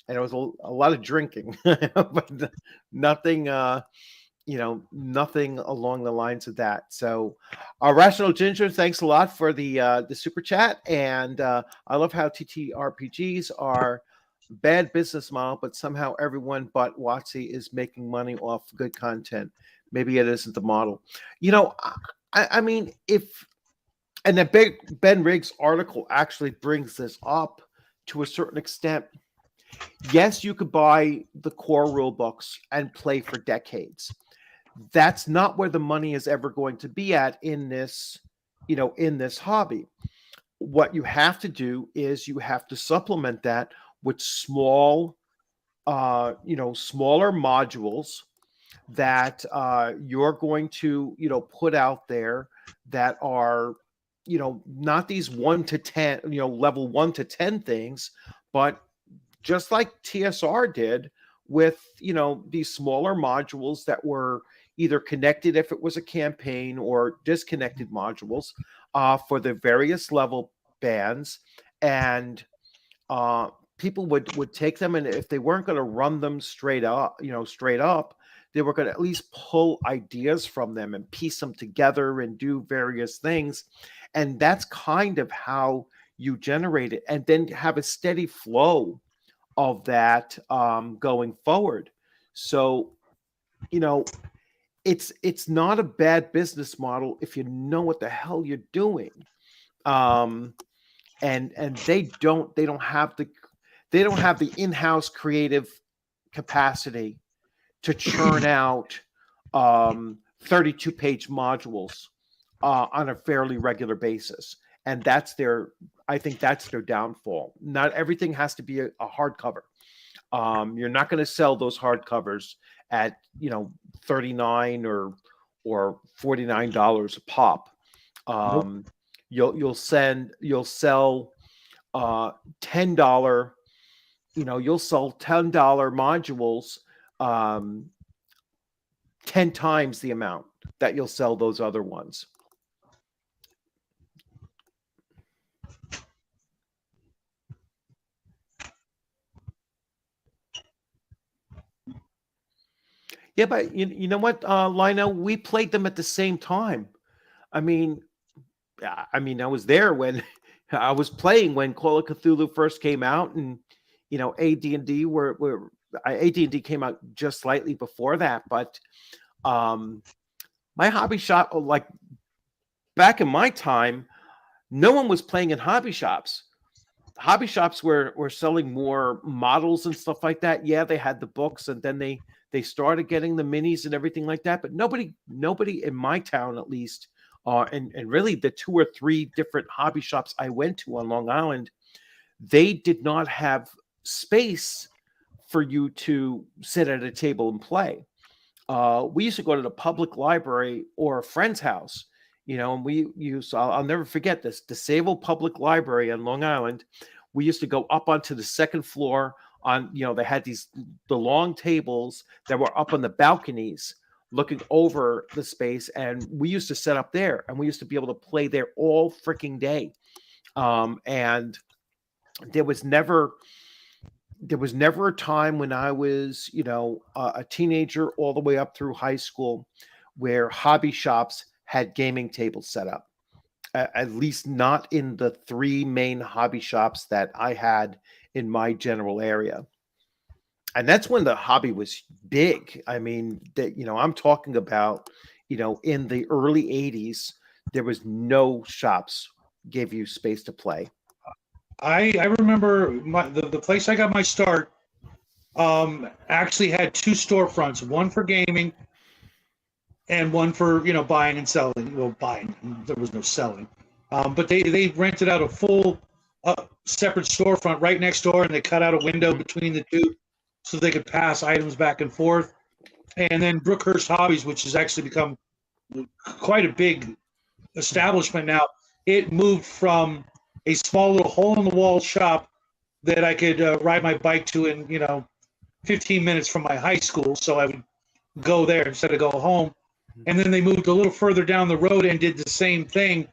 [SPEAKER 1] and there was a lot of drinking, but nothing, nothing along the lines of that. So, Rational Ginger, thanks a lot for the super chat, and I love how TTRPGs are bad business model, but somehow everyone but WotC is making money off good content. Maybe it isn't the model. I mean, and the Ben Riggs article actually brings this up to a certain extent. Yes, you could buy the core rule books and play for decades. That's not where the money is ever going to be at in this, in this hobby. What you have to do is you have to supplement that with small, smaller modules that you're going to, put out there that are, not these 1 to 10, level 1 to 10 things, but just like TSR did with, these smaller modules that were either connected if it was a campaign or disconnected modules for the various level bands. And people would take them, and if they weren't going to run them straight up, they were going to at least pull ideas from them and piece them together and do various things. And that's kind of how you generate it, and then have a steady flow of that going forward. So, it's not a bad business model if you know what the hell you're doing. And they don't have the in-house creative capacity to churn out 32-page modules on a fairly regular basis. And I think that's their downfall. Not everything has to be a hardcover. You're not going to sell those hardcovers at, $39 or $49 a pop.
[SPEAKER 2] Nope.
[SPEAKER 1] You'll sell $10, you'll sell $10 modules 10 times the amount that you'll sell those other ones. Yeah, but you know what, Lino, we played them at the same time. I mean, I was there when I was playing when Call of Cthulhu first came out, and AD&D AD&D came out just slightly before that. But my hobby shop, like back in my time, no one was playing in hobby shops. Hobby shops were selling more models and stuff like that. Yeah, they had the books, and then they started getting the minis and everything like that. But nobody in my town, at least, and really the 2 or 3 different hobby shops I went to on Long Island, they did not have space for you to sit at a table and play. We used to go to the public library or a friend's house, and we used, I'll never forget this, the Sable Public Library on Long Island. We used to go up onto the second floor on, they had the long tables that were up on the balconies looking over the space. And we used to set up there, and we used to be able to play there all freaking day. And there was never a time when I was, a teenager all the way up through high school where hobby shops had gaming tables set up. At least not in the 3 main hobby shops that I had in my general area. And that's when the hobby was big. I mean, I'm talking about, in the early 80s, there was no shops gave you space to play.
[SPEAKER 2] I remember the place I got my start actually had 2 storefronts, one for gaming and one for buying and selling. Well, buying, there was no selling, but they rented out a full separate storefront right next door, and they cut out a window between the two so they could pass items back and forth. And then Brookhurst Hobbies, which has actually become quite a big establishment now, it moved from a small little hole in the wall shop that I could ride my bike to in 15 minutes from my high school, so I would go there instead of go home. And then they moved a little further down the road and did the same thing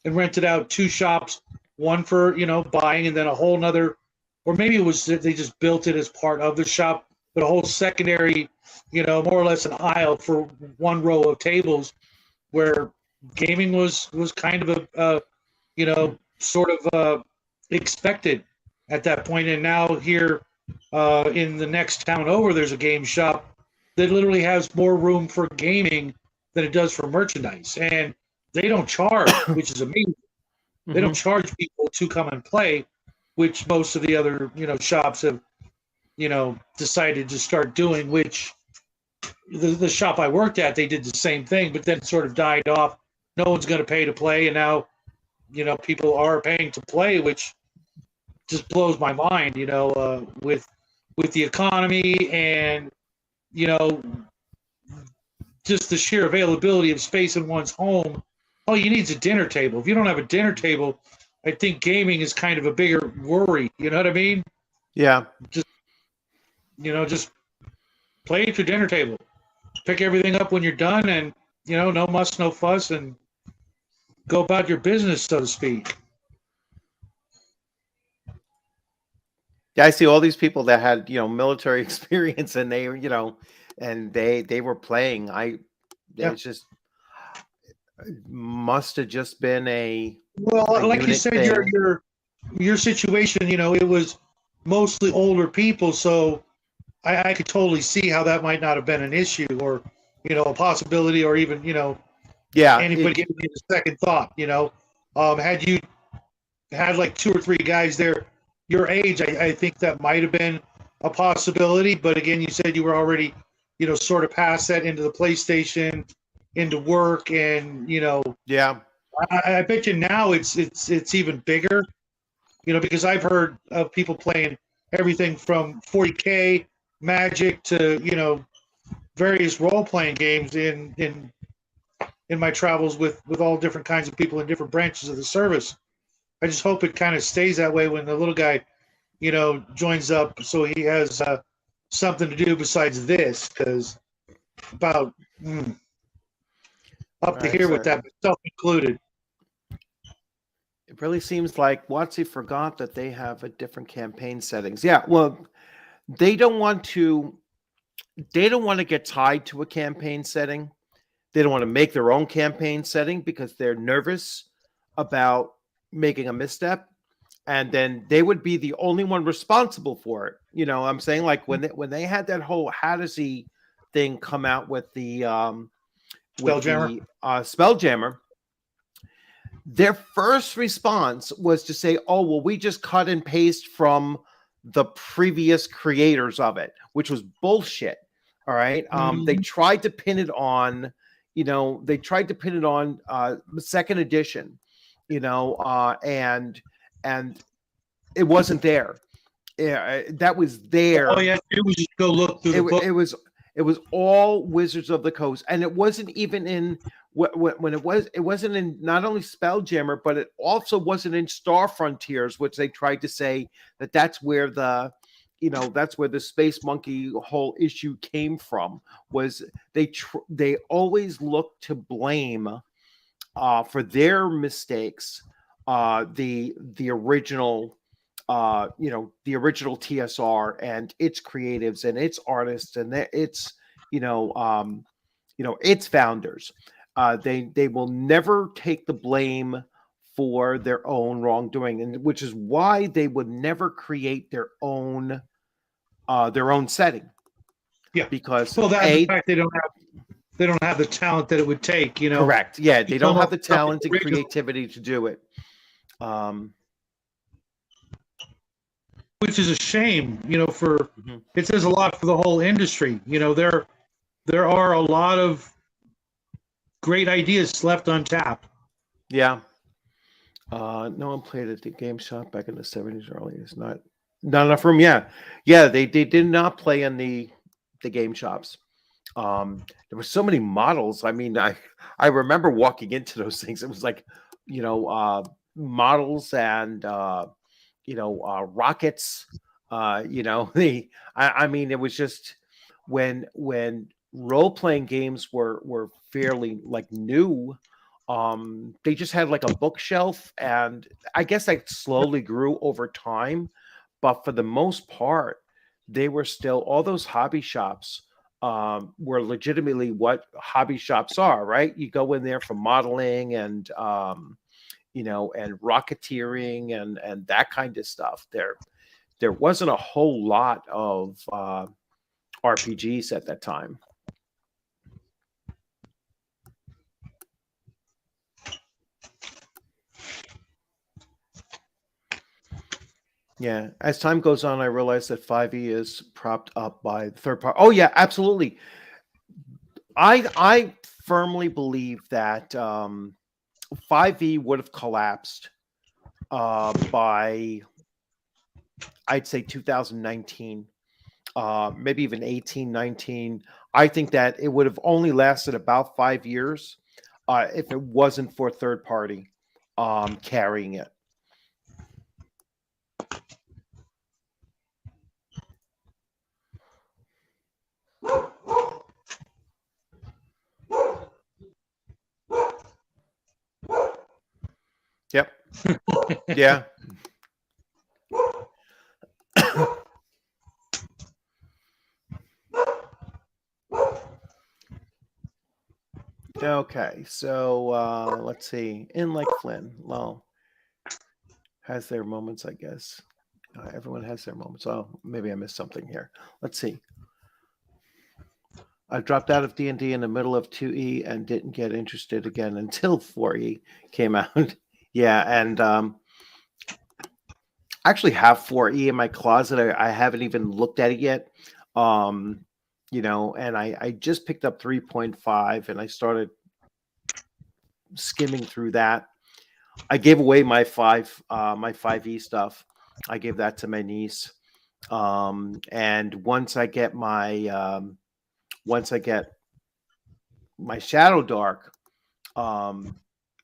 [SPEAKER 2] and rented out 2 shops, one for buying, and then a whole nother, or maybe it was they just built it as part of the shop, but a whole secondary, more or less an aisle for 1 row of tables where gaming was kind of a sort of expected at that point. And now here in the next town over, there's a game shop that literally has more room for gaming than it does for merchandise, and they don't charge, which is amazing. They don't charge people to come and play, which most of the other shops have decided to start doing. Which the shop I worked at, they did the same thing, but then sort of died off. No one's going to pay to play, and now people are paying to play, which just blows my mind. With the economy and just the sheer availability of space in one's home, all you need is a dinner table. If you don't have a dinner table, I think gaming is kind of a bigger worry. You know what I mean?
[SPEAKER 1] Yeah.
[SPEAKER 2] Just play at your dinner table. Pick everything up when you're done, and no muss, no fuss, and go about your business, so to speak.
[SPEAKER 1] Yeah, I see all these people that had military experience, and they and they were playing. It's just must have just been a
[SPEAKER 2] like you said,
[SPEAKER 1] thing.
[SPEAKER 2] your situation. It was mostly older people, so I could totally see how that might not have been an issue, or a possibility, or even anybody giving you a second thought. Had you had like 2 or 3 guys there your age, I think that might have been a possibility. But again, you said you were already sort of past that, into the PlayStation, into work, and I bet you now it's even bigger, because I've heard of people playing everything from 40K Magic to various role-playing games in my travels with all different kinds of people in different branches of the service. I just hope it kind of stays that way when the little guy joins up, so he has something to do besides this, because about up to here with that, myself included.
[SPEAKER 1] It really seems like WotC forgot that they have a different campaign settings. Yeah, well, they don't want to get tied to a campaign setting. They don't want to make their own campaign setting because they're nervous about making a misstep, and then they would be the only one responsible for it. I'm saying, like when they had that whole Hattersy thing come out with the Spelljammer, their first response was to say, "Oh, well, we just cut and paste from the previous creators of it," which was bullshit. All right. They tried to pin it on, second edition, and it wasn't there. Yeah, that was there.
[SPEAKER 2] Oh yeah, it was just go look through the book.
[SPEAKER 1] It was all Wizards of the Coast, and it wasn't even in when it wasn't in not only Spelljammer, but it also wasn't in Star Frontiers, which they tried to say that's where the that's where the Space Monkey whole issue came from. Was they always looked to blame for their mistakes the original the original TSR and its creatives and its artists and its its founders. They will never take the blame for their own wrongdoing, and which is why they would never create their own setting.
[SPEAKER 2] Yeah,
[SPEAKER 1] because
[SPEAKER 2] the fact they don't have the talent that it would take.
[SPEAKER 1] Correct. Yeah, they don't have the talent and creativity to do it.
[SPEAKER 2] Which is a shame, for it says a lot for the whole industry. There are a lot of great ideas left untapped.
[SPEAKER 1] Yeah. No one played at the game shop back in the 70s or early. It's not enough room. Yeah. They did not play in the game shops. There were so many models. I mean, I remember walking into those things. It was like, models and rockets. I mean, it was just when role playing games were fairly like new. They just had like a bookshelf, and I guess that slowly grew over time. But for the most part, they were still all those hobby shops were legitimately what hobby shops are, right? You go in there for modeling and and rocketeering and that kind of stuff. There wasn't a whole lot of RPGs at that time. Yeah, as time goes on, I realize that 5e is propped up by third party. Oh yeah, absolutely. I firmly believe that 5e would have collapsed by, I'd say 2019, maybe even 18, 19. I think that it would have only lasted about 5 years if it wasn't for third party carrying it. Yep. Yeah. Okay, so let's see. In like Flynn, well, has their moments, I guess. Everyone has their moments. Oh, maybe I missed something here. Let's see. I dropped out of D&D in the middle of 2E and didn't get interested again until 4E came out. Yeah, and I actually have 4E in my closet. I haven't even looked at it yet. And I just picked up 3.5 and I started skimming through that. I gave away my 5E stuff. I gave that to my niece. And once I get my Shadow Dark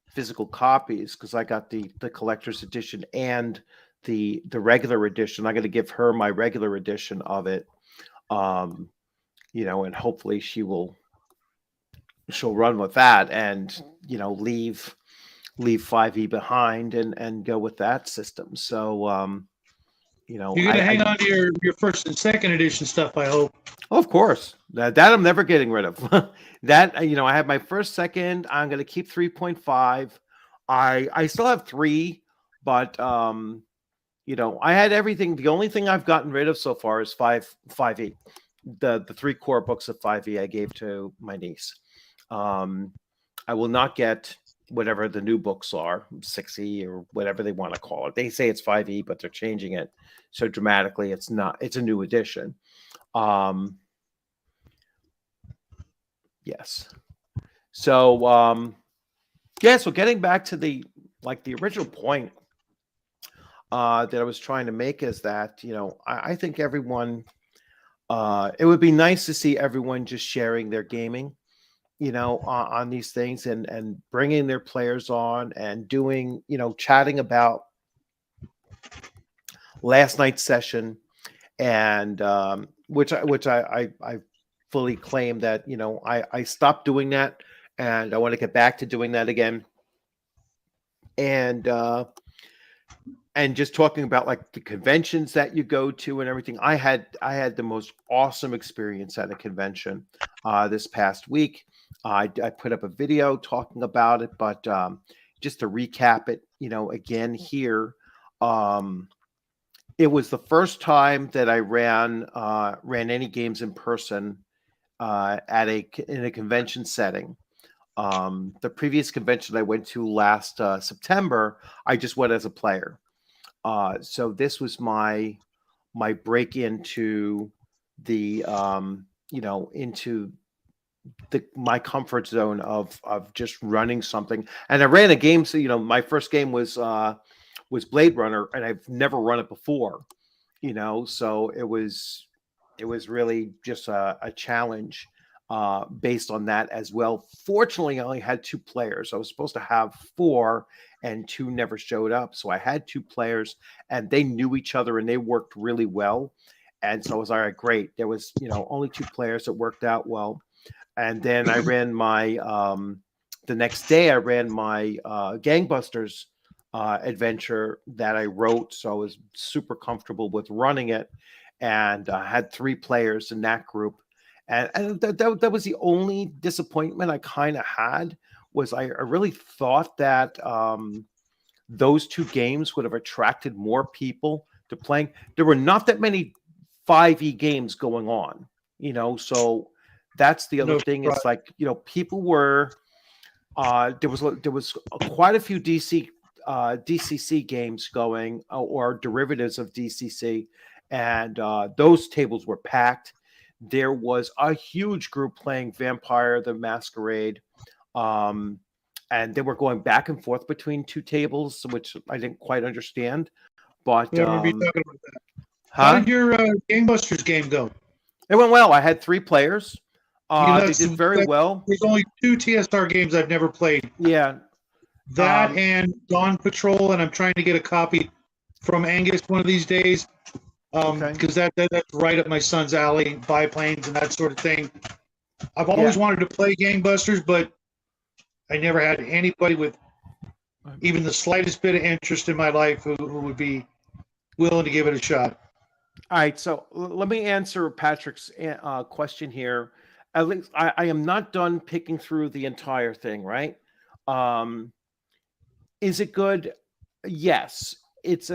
[SPEAKER 1] physical copies, because I got the collector's edition and the regular edition, I got to give her my regular edition of it. And hopefully she'll run with that and leave 5e behind and go with that system. So you're
[SPEAKER 2] gonna hang on to your first and second edition stuff, I hope.
[SPEAKER 1] Oh, of course, that I'm never getting rid of. That I have my first, second. I'm gonna keep 3.5. I still have 3, but I had everything. The only thing I've gotten rid of so far is 5e. The 3 core books of 5e I gave to my niece. I will not get whatever the new books are, 6e or whatever they want to call it. They say it's 5e, but they're changing it so dramatically. It's not. It's a new edition. Yes. So so getting back to the original point that I was trying to make is that I think everyone it would be nice to see everyone just sharing their gaming on these things and bringing their players on and doing chatting about last night's session, and which I fully claim that I stopped doing that, and I want to get back to doing that again, and just talking about like the conventions that you go to and everything. I had the most awesome experience at a convention this past week. I put up a video talking about it, but just to recap it, again here, it was the first time that I ran any games in person in a convention setting. The previous convention I went to last September, I just went as a player. So this was my break into the into my comfort zone of just running something. And I ran a game. So my first game was Blade Runner, and I've never run it before. So it was really just a challenge based on that as well. Fortunately, I only had 2 players. I was supposed to have 4, and 2 never showed up. So I had 2 players, and they knew each other, and they worked really well. And so I was all right, great. There was, only 2 players that worked out well. And then I ran my the next day I ran my gangbusters adventure that I wrote, so I was super comfortable with running it, and had 3 players in that group. And that was the only disappointment I kind of had, was I really thought that those 2 games would have attracted more people to playing. There were not that many 5e games going on, so that's the other thing. It's like, people were there was quite a few DCC games going, or derivatives of DCC, and those tables were packed. There was a huge group playing Vampire the Masquerade, and they were going back and forth between 2 tables, which I didn't quite understand. But
[SPEAKER 2] yeah, I remember you talking about that. How did your Gangbusters game go?
[SPEAKER 1] It went well. I had 3 players. They did very well.
[SPEAKER 2] There's only 2 TSR games I've never played.
[SPEAKER 1] Yeah.
[SPEAKER 2] That and Dawn Patrol, and I'm trying to get a copy from Angus one of these days, because that's right up my son's alley, biplanes and that sort of thing. I've always wanted to play Gangbusters, but I never had anybody with even the slightest bit of interest in my life who would be willing to give it a shot.
[SPEAKER 1] All right, so let me answer Patrick's question here. At least I am not done picking through the entire thing, right? Is it good? Yes, it's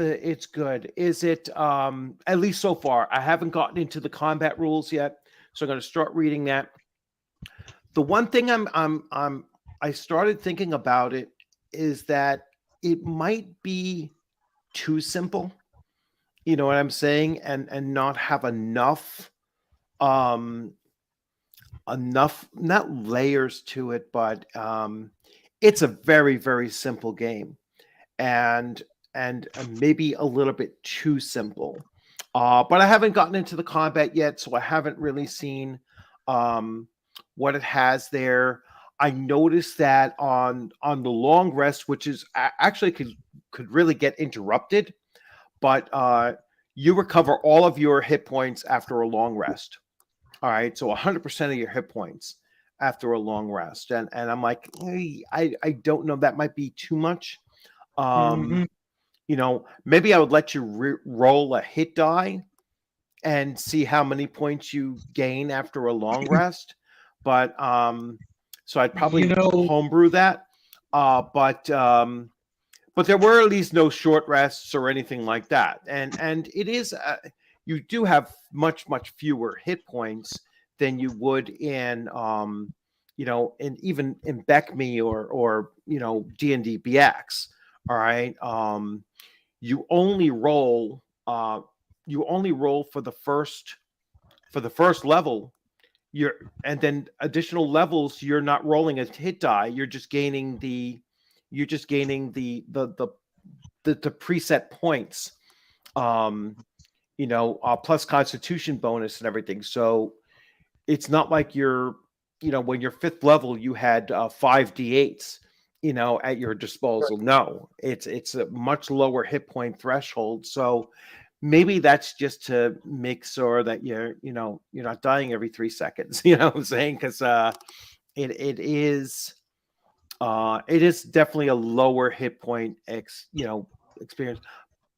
[SPEAKER 1] good. Is it at least so far? I haven't gotten into the combat rules yet, so I'm going to start reading that. The one thing I started thinking about it is that it might be too simple. You know what I'm saying? And not have enough not layers to it, but it's a very, very simple game, and maybe a little bit too simple. But I haven't gotten into the combat yet, so I haven't really seen what it has there. I noticed that on the long rest, which is actually could really get interrupted, but you recover all of your hit points after a long rest. All right, so 100% of your hit points after a long rest, and I'm like, hey, I don't know, that might be too much. Maybe I would let you roll a hit die and see how many points you gain after a long rest. But so I'd probably homebrew that. But there were at least no short rests or anything like that, and it is. You do have much fewer hit points than you would in even in BECME or D&D BX. All right, you only roll for the first level. And then additional levels, you're not rolling a hit die. You're just gaining the preset points. Plus Constitution bonus and everything. So it's not like when you're 5th level, you had 5 D8s, at your disposal. Right. No, it's a much lower hit point threshold. So maybe that's just to make sure that you're not dying every 3 seconds. You know what I'm saying? Because it is definitely a lower hit point experience,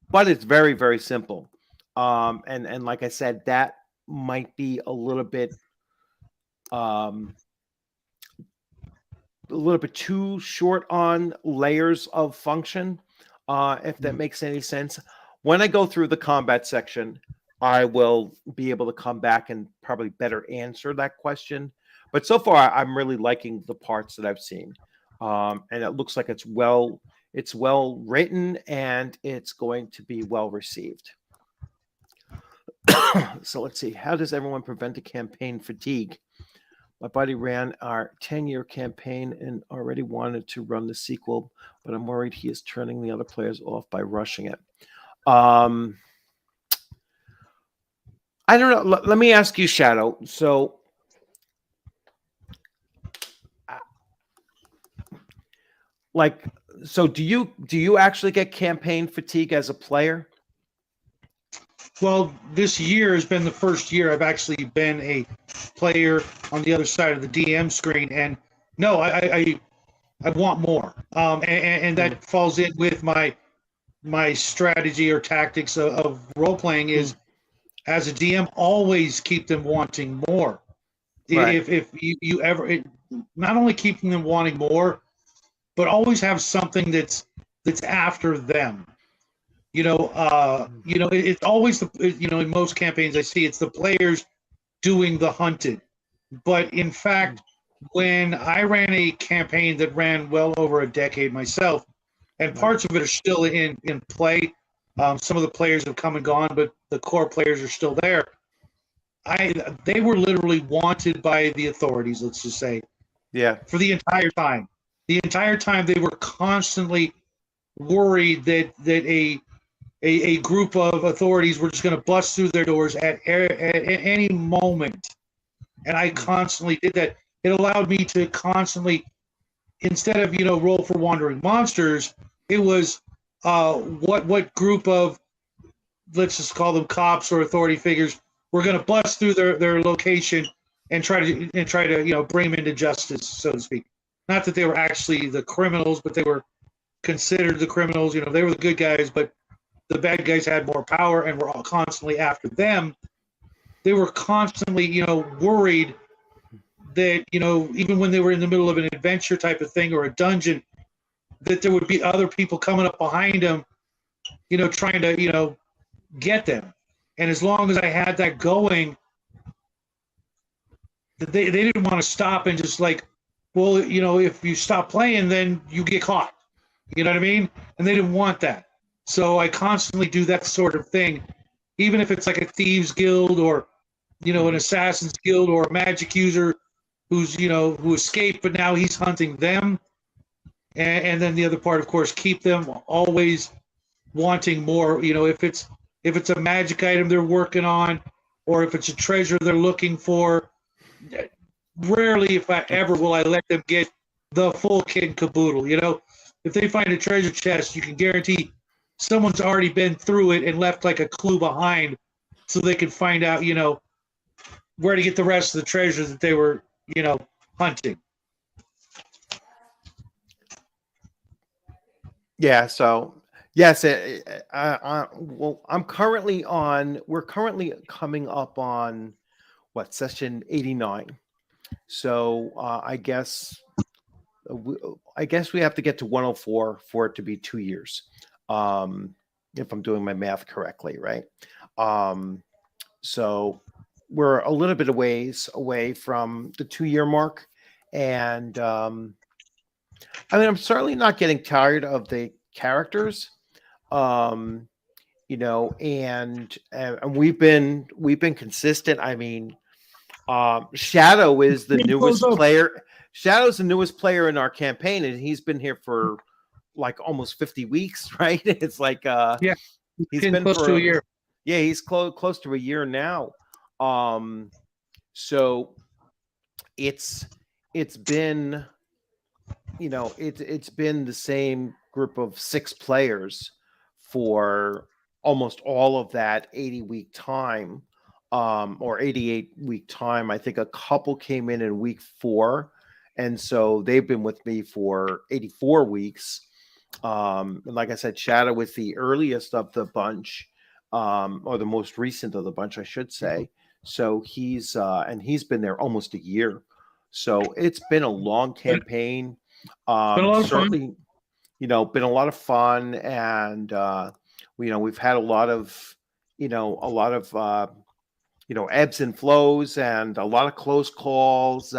[SPEAKER 1] but it's very, very simple. And like I said, that might be a little bit little bit too short on layers of function, if that makes any sense. When I go through the combat section, I will be able to come back and probably better answer that question. But so far, I'm really liking the parts that I've seen, and it looks like it's well written and it's going to be well received. So let's see. How does everyone prevent the campaign fatigue? My buddy ran our 10-year campaign and already wanted to run the sequel, but I'm worried he is turning the other players off by rushing it. I don't know. Let me ask you, Shadow. So, do you actually get campaign fatigue as a player?
[SPEAKER 2] Well, this year has been the first year I've actually been a player on the other side of the DM screen, and no, I want more, and that falls in with my strategy or tactics of role playing is as a DM always keep them wanting more. Right. If you ever not only keeping them wanting more, but always have something that's after them. It's always in most campaigns I see it's the players doing the hunted. But in fact, when I ran a campaign that ran well over a decade myself, and parts of it are still in play, some of the players have come and gone, but the core players are still there. They were literally wanted by the authorities, let's just say, for the entire time. The entire time they were constantly worried that a group of authorities were just going to bust through their doors at any moment. And I constantly did that. It allowed me to constantly, instead of, roll for wandering monsters, it was what group of, let's just call them cops or authority figures, were going to bust through their location and try to bring them into justice, so to speak. Not that they were actually the criminals, but they were considered the criminals. They were the good guys, but the bad guys had more power and were all constantly after them. They were constantly, worried that, even when they were in the middle of an adventure type of thing or a dungeon, that there would be other people coming up behind them, trying to, get them. And as long as I had that going, they didn't want to stop and just like, well, if you stop playing, then you get caught. You know what I mean? And they didn't want that. So I constantly do that sort of thing, even if it's like a thieves guild or, an assassin's guild or a magic user who's, who escaped, but now he's hunting them. And then the other part, of course, keep them always wanting more. If it's a magic item they're working on, or if it's a treasure they're looking for, rarely, if I ever, will I let them get the full kit and caboodle. If they find a treasure chest, you can guarantee someone's already been through it and left like a clue behind so they can find out, where to get the rest of the treasure that they were, hunting.
[SPEAKER 1] Yeah. So yes, well, we're currently coming up on session 89. So I guess we have to get to 104 for it to be 2 years. If I'm doing my math correctly, right? So we're a little bit away from the 2-year mark. And I'm certainly not getting tired of the characters. And we've been consistent. Shadow is the newest player. Shadow's the newest player in our campaign, and he's been here for like almost 50 weeks, right? It's like he's been
[SPEAKER 2] close to a year.
[SPEAKER 1] Yeah, he's close to a year now. So it's been it's been the same group of 6 players for almost all of that 80-week time, or 88-week time. I think a couple came in week 4, and so they've been with me for 84 weeks. And like I said, Shadow was the earliest of the bunch, or the most recent of the bunch, I should say. So he's been there almost a year. So it's been a long campaign.
[SPEAKER 2] Been a lot of
[SPEAKER 1] Certainly,
[SPEAKER 2] fun.
[SPEAKER 1] Been a lot of fun, and we've had a lot of, ebbs and flows, and a lot of close calls.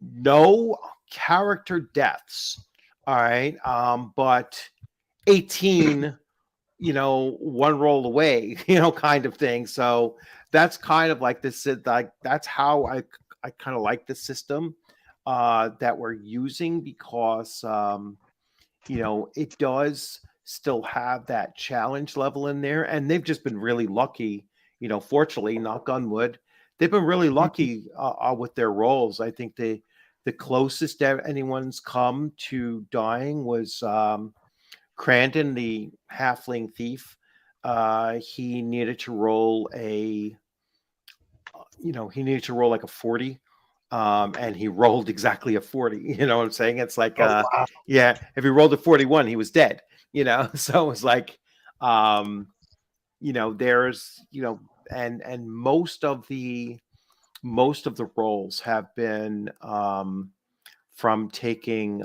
[SPEAKER 1] No character deaths, all right, but 18, one roll away, kind of thing. So that's kind of like this. Like that's how I kind of like the system that we're using, because it does still have that challenge level in there, and they've just been really lucky. Fortunately, knock on wood, they've been really lucky with their roles. I think the closest that anyone's come to dying was Crandon, the halfling thief. He needed to roll like a 40, and he rolled exactly a 40. You know what I'm saying? It's like,
[SPEAKER 2] Oh, wow.
[SPEAKER 1] yeah, if he rolled a 41, he was dead. So it's like, there's, and most of the roles have been from taking,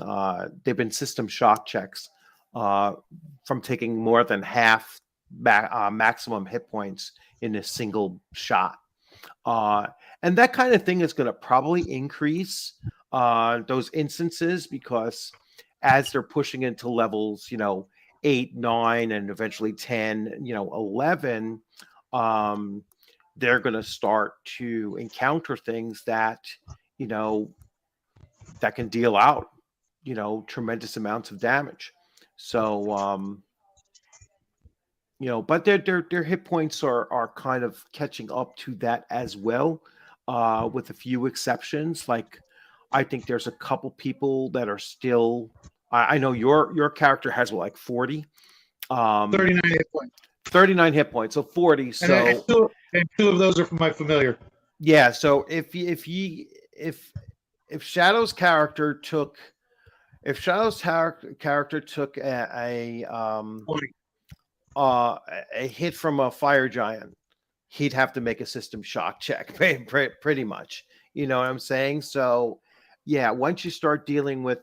[SPEAKER 1] they've been system shock checks, from taking more than half maximum hit points in a single shot. And that kind of thing is going to probably increase those instances, because as they're pushing into levels, 8, 9, and eventually 10, 11, they're going to start to encounter things that, that can deal out, tremendous amounts of damage. So, but their hit points are kind of catching up to that as well, with a few exceptions. Like, I think there's a couple people that are still. I know your character has like 40,
[SPEAKER 2] 39 hit points.
[SPEAKER 1] 39 hit points, so 40. So
[SPEAKER 2] and two of those are from my familiar.
[SPEAKER 1] Yeah. So if Shadow's character took a hit from a fire giant, he'd have to make a system shock check, pretty much. You know what I'm saying? So, yeah, once you start dealing with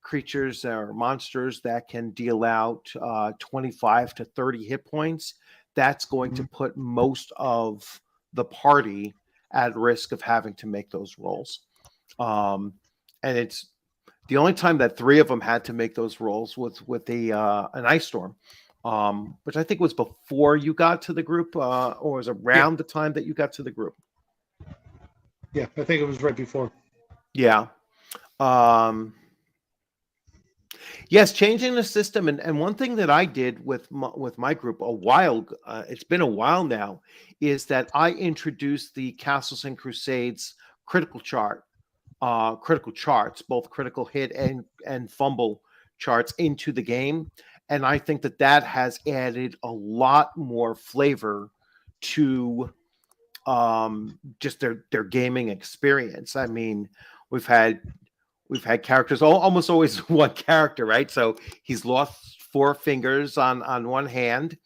[SPEAKER 1] creatures or monsters that can deal out 25 to 30 hit points, that's going to put most of the party at risk of having to make those rolls. And it's the only time that 3 of them had to make those rolls was with an ice storm, which I think was before you got to the group, or was around the time that you got to the group.
[SPEAKER 2] Yeah, I think it was right before.
[SPEAKER 1] Yeah. Yes, changing the system, and one thing that I did with my group it's been a while now, is that I introduced the Castles and Crusades critical charts, both critical hit and fumble charts, into the game, and I think that has added a lot more flavor to just their gaming experience. I mean, we've had characters, almost always one character, right? So he's lost 4 fingers on one hand,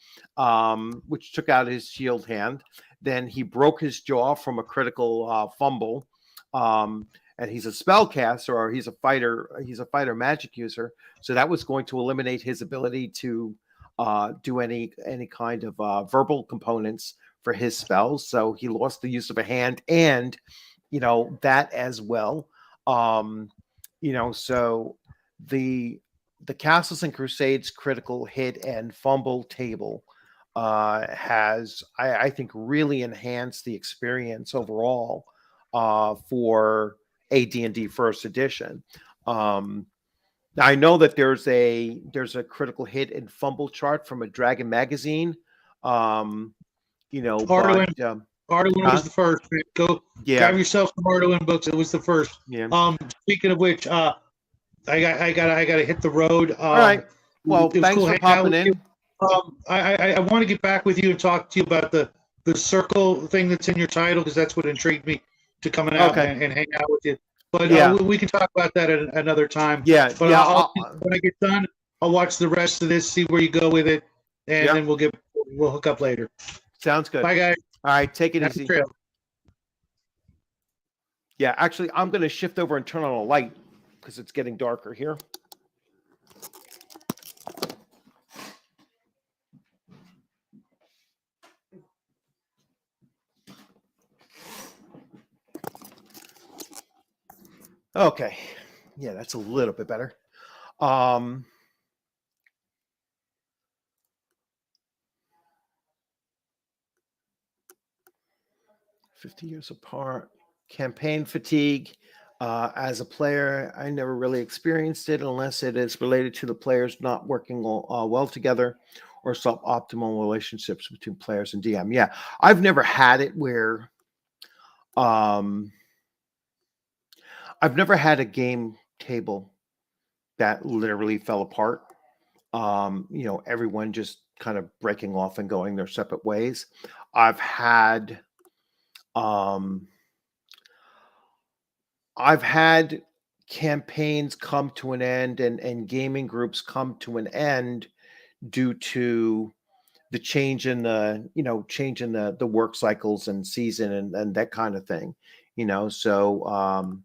[SPEAKER 1] which took out his shield hand. Then he broke his jaw from a critical fumble, and he's a spellcaster, or he's a fighter magic user. So that was going to eliminate his ability to do any kind of verbal components for his spells. So he lost the use of a hand, and that as well. So the Castles and Crusades critical hit and fumble table has, I think, really enhanced the experience overall for AD&D First Edition. I know that there's a critical hit and fumble chart from a Dragon magazine.
[SPEAKER 2] Arduin was the first. Go grab yourself some Arduin books. It was the first.
[SPEAKER 1] Yeah.
[SPEAKER 2] Speaking of which, I gotta hit the road.
[SPEAKER 1] All right. Well, thanks for popping in.
[SPEAKER 2] I want to get back with you and talk to you about the circle thing that's in your title, because that's what intrigued me to coming out and hang out with you. But we can talk about that at another time.
[SPEAKER 1] Yeah.
[SPEAKER 2] But when I get done, I'll watch the rest of this, see where you go with it, and then we'll hook up later.
[SPEAKER 1] Sounds good.
[SPEAKER 2] Bye, guys.
[SPEAKER 1] All right, take it easy. Yeah, actually, I'm going to shift over and turn on a light because it's getting darker here. Okay. Yeah, that's a little bit better. 50 years apart. Campaign fatigue. As a player, I never really experienced it unless it is related to the players not working well together or suboptimal relationships between players and DM. Yeah, I've never had it where I've never had a game table that literally fell apart. Everyone just kind of breaking off and going their separate ways. I've had um, I've had campaigns come to an end and gaming groups come to an end due to the change in the work cycles and season and that kind of thing. So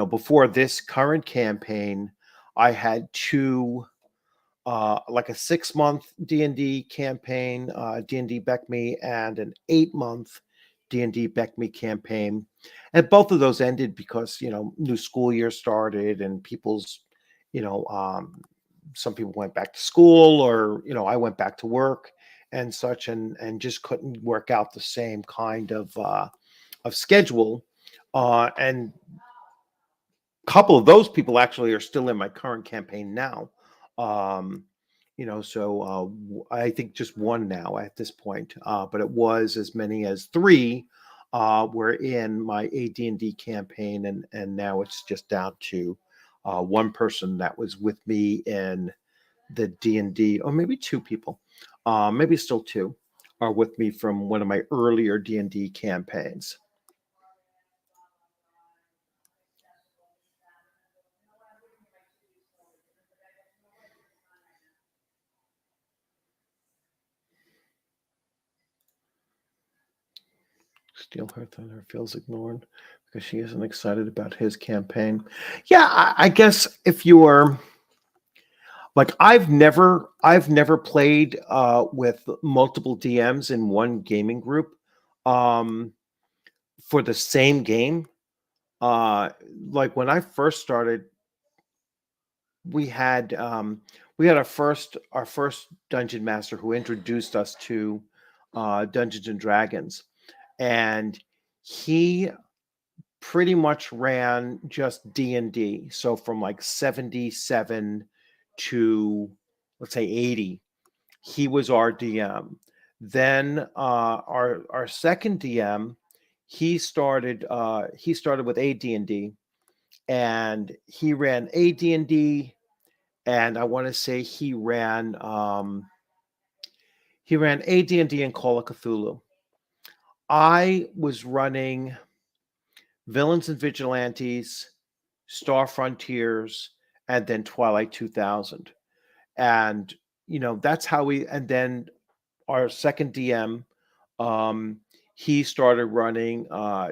[SPEAKER 1] before this current campaign, I had two like a 6-month D&D campaign, D&D Beck Me, and an 8-month D&D Beck Me campaign. And both of those ended because, new school year started and you know, um, some people went back to school or, I went back to work and such and just couldn't work out the same kind of schedule. And a couple of those people actually are still in my current campaign now. Um, I think just one now at this point, but it was as many as three were in my AD&D campaign, and now it's just down to one person that was with me in the D&D, or maybe two people, maybe still two, are with me from one of my earlier D&D campaigns. Steal Her Thunder feels ignored because she isn't excited about his campaign. Yeah, I guess if you are like, I've never played with multiple DMs in one gaming group for the same game. Like when I first started, we had our first dungeon master who introduced us to Dungeons and Dragons, and he pretty much ran just D&D. So from like 77 to, let's say, 80, he was our DM. Then our second DM, he started with AD&D, and he ran AD&D, and I want to say he ran AD&D and Call of Cthulhu. I was running Villains and Vigilantes, Star Frontiers, and then Twilight 2000. And, that's how and then our second DM, he started running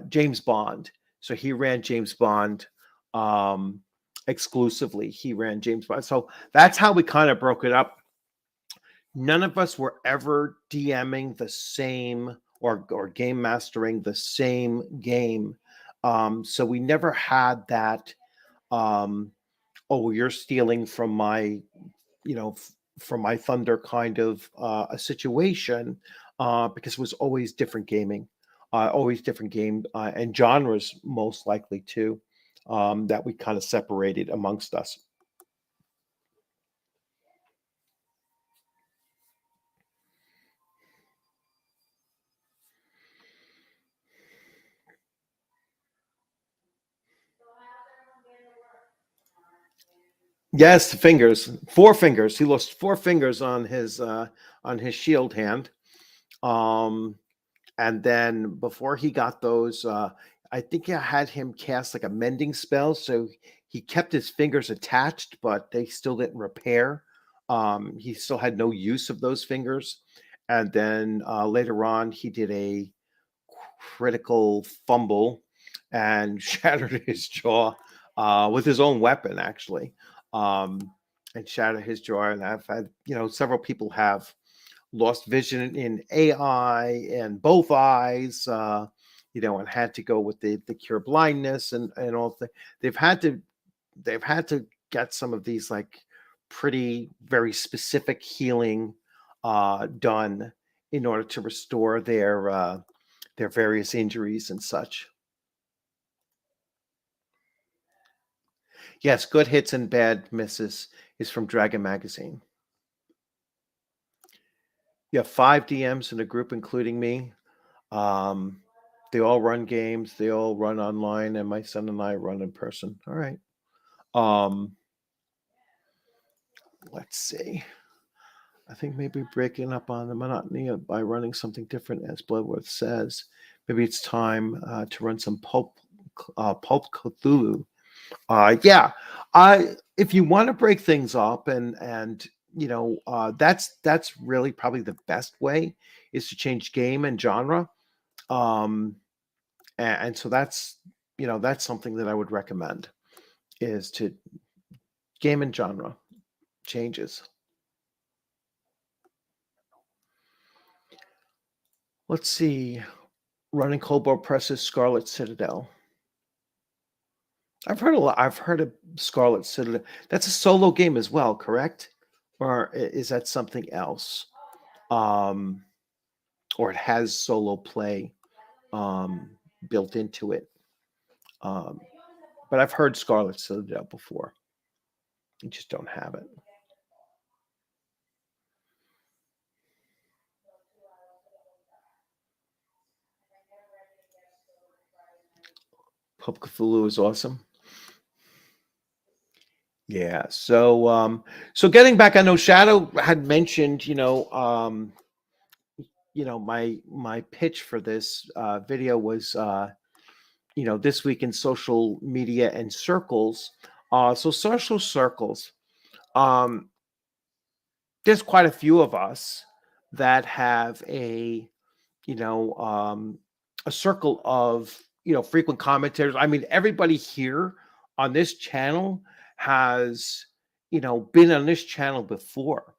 [SPEAKER 1] James Bond. So he ran James Bond exclusively. He ran James Bond. So that's how we kind of broke it up. None of us were ever DMing the same or game mastering the same game. So we never had that. Oh, you're stealing from my, from my thunder kind of a situation, because it was always different gaming, always different game and genres, most likely too, that we kind of separated amongst us. Yes, fingers, 4 fingers. He lost 4 fingers on his shield hand. And then before he got those, I think I had him cast like a mending spell, so he kept his fingers attached, but they still didn't repair. He still had no use of those fingers. And then later on, he did a critical fumble and shattered his jaw with his own weapon, actually, and shattered his jaw. And I've had, several people have lost vision in AI and both eyes, and had to go with the cure blindness and all. They've had to they've had to get some of these like pretty very specific healing done in order to restore their various injuries and such. Yes, good hits and bad misses is from Dragon Magazine. You have 5 DMs in a group, including me. They all run games. They all run online, and my son and I run in person. All right. Let's see. I think maybe breaking up on the monotony by running something different, as Bluddworth says. Maybe it's time to run some pulp Cthulhu. Yeah, if you want to break things up and that's really probably the best way is to change game and genre. And so that's something that I would recommend is to game and genre changes. Let's see. Running Cold Press's Scarlet Citadel. I've heard a lot. I've heard of Scarlet Citadel. That's a solo game as well, correct? Or is that something else? Or it has solo play built into it. But I've heard Scarlet Citadel before. You just don't have it. Pulp Cthulhu is awesome. Yeah. So getting back, I know Shadow had mentioned, my pitch for this video was, this week in social media and circles. So social circles, there's quite a few of us that have a circle of frequent commentators. I mean, everybody here on this channel has been on this channel before.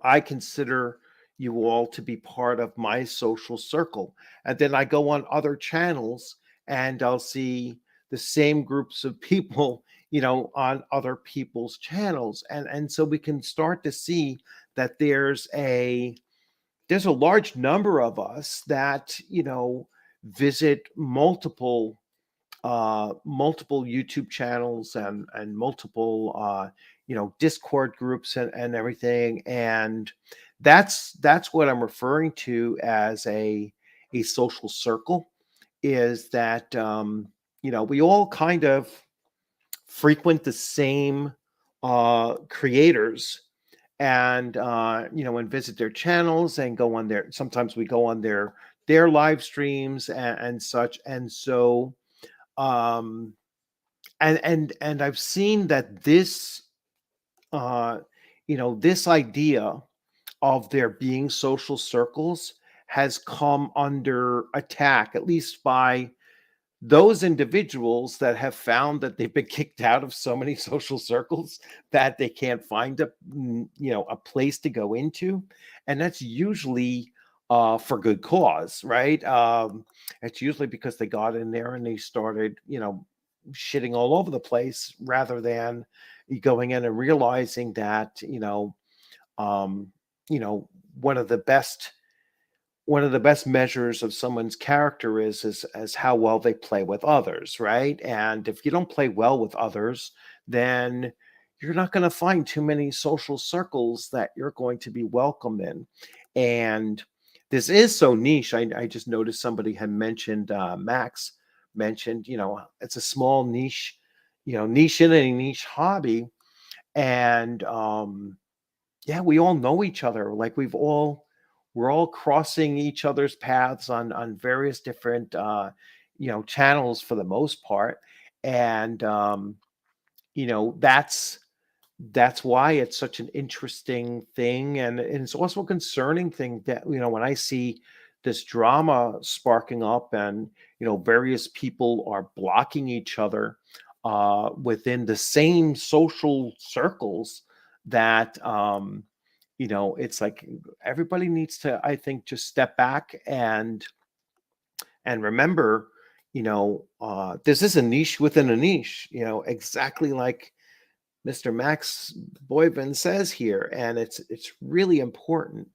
[SPEAKER 1] I consider you all to be part of my social circle, and then I go on other channels and I'll see the same groups of people on other people's channels, and so we can start to see that there's a large number of us that visit multiple YouTube channels and multiple Discord groups and everything, and that's what I'm referring to as a social circle, is that we all kind of frequent the same creators and and visit their channels and go on their, sometimes we go on their live streams and such. And so and I've seen that this this idea of there being social circles has come under attack, at least by those individuals that have found that they've been kicked out of so many social circles that they can't find a place to go into, and that's usually for good cause, right? It's usually because they got in there and they started shitting all over the place, rather than going in and realizing that um, one of the best measures of someone's character is as how well they play with others, right? And if you don't play well with others, then you're not going to find too many social circles that you're going to be welcome in. And this is so niche. I just noticed somebody had mentioned, Max mentioned, it's a small niche, niche in a niche hobby. And yeah, we all know each other. Like we're all crossing each other's paths on various different channels for the most part. And that's why it's such an interesting thing, and it's also a concerning thing that when I see this drama sparking up, and various people are blocking each other within the same social circles, that it's like everybody needs to, I think, just step back and remember, this is a niche within a niche, exactly like Mr. Max Boyven says here. And it's really important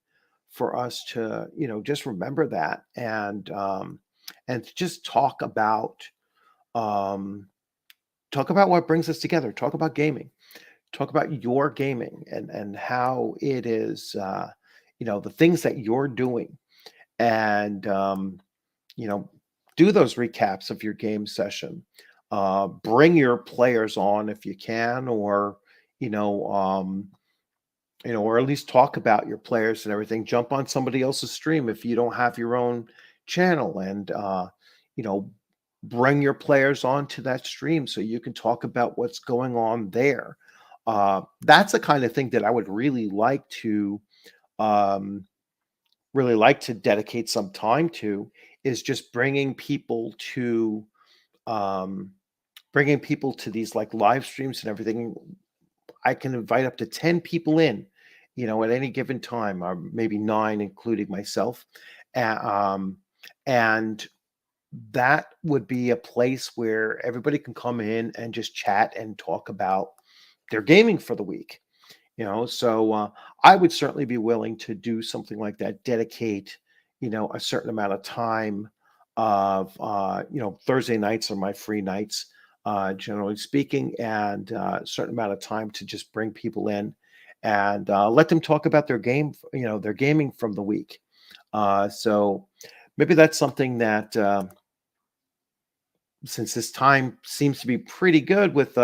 [SPEAKER 1] for us to, just remember that, and to just um talk about what brings us together, talk about gaming, talk about your gaming, and how it is, the things that you're doing, and you know, do those recaps of your game session. Bring your players on if you can, or you know, um, or at least talk about your players and everything. Jump on somebody else's stream if you don't have your own channel, and you know, bring your players onto that stream so you can talk about what's going on there. That's the kind of thing that I would um, really like to dedicate some time to, is just um, bringing people to these like live streams and everything. I can invite up to 10 people in, at any given time, or maybe 9, including myself. Um, and that would be a place where everybody can come in and just chat and talk about their gaming for the week. So I would certainly be willing to do something like that, dedicate a certain amount of time of Thursday nights are my free nights, generally speaking, and a certain amount of time to just bring people in and let them talk about their their gaming from the week. So maybe that's something that, since this time seems to be pretty good with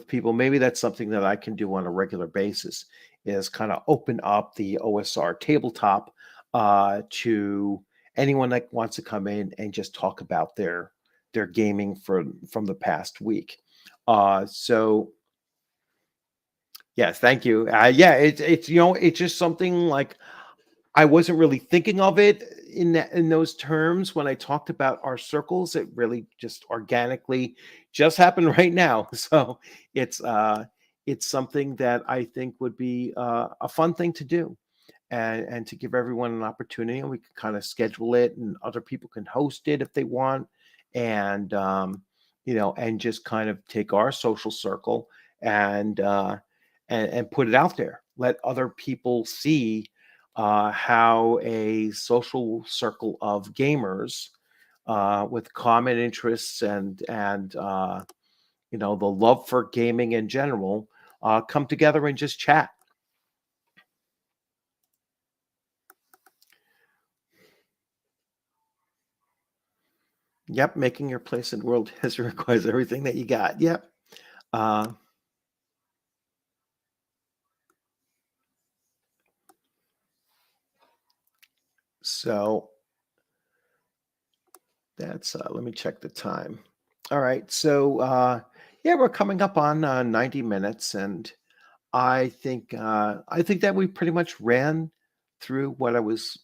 [SPEAKER 1] people, maybe that's something that I can do on a regular basis, is kind of open up the OSR tabletop to anyone that wants to come in and just talk about their gaming from the past week. So yes, thank you. Yeah, it's it's just something like, I wasn't really thinking of it in those terms when I talked about our circles. It really just organically just happened right now. So it's uh it's something that I think would be a fun thing to do, and to give everyone an opportunity, and we can kind of schedule it, and other people can host it if they want, and and just kind of take our social circle and and put it out there, let other people see how a social circle of gamers with common interests and the love for gaming in general come together and just chat. Yep, making your place in world history requires everything that you got. Yep. Uh, so that's let me check the time. All right. So yeah, we're coming up on 90 minutes, and I think that we pretty much ran through what I was,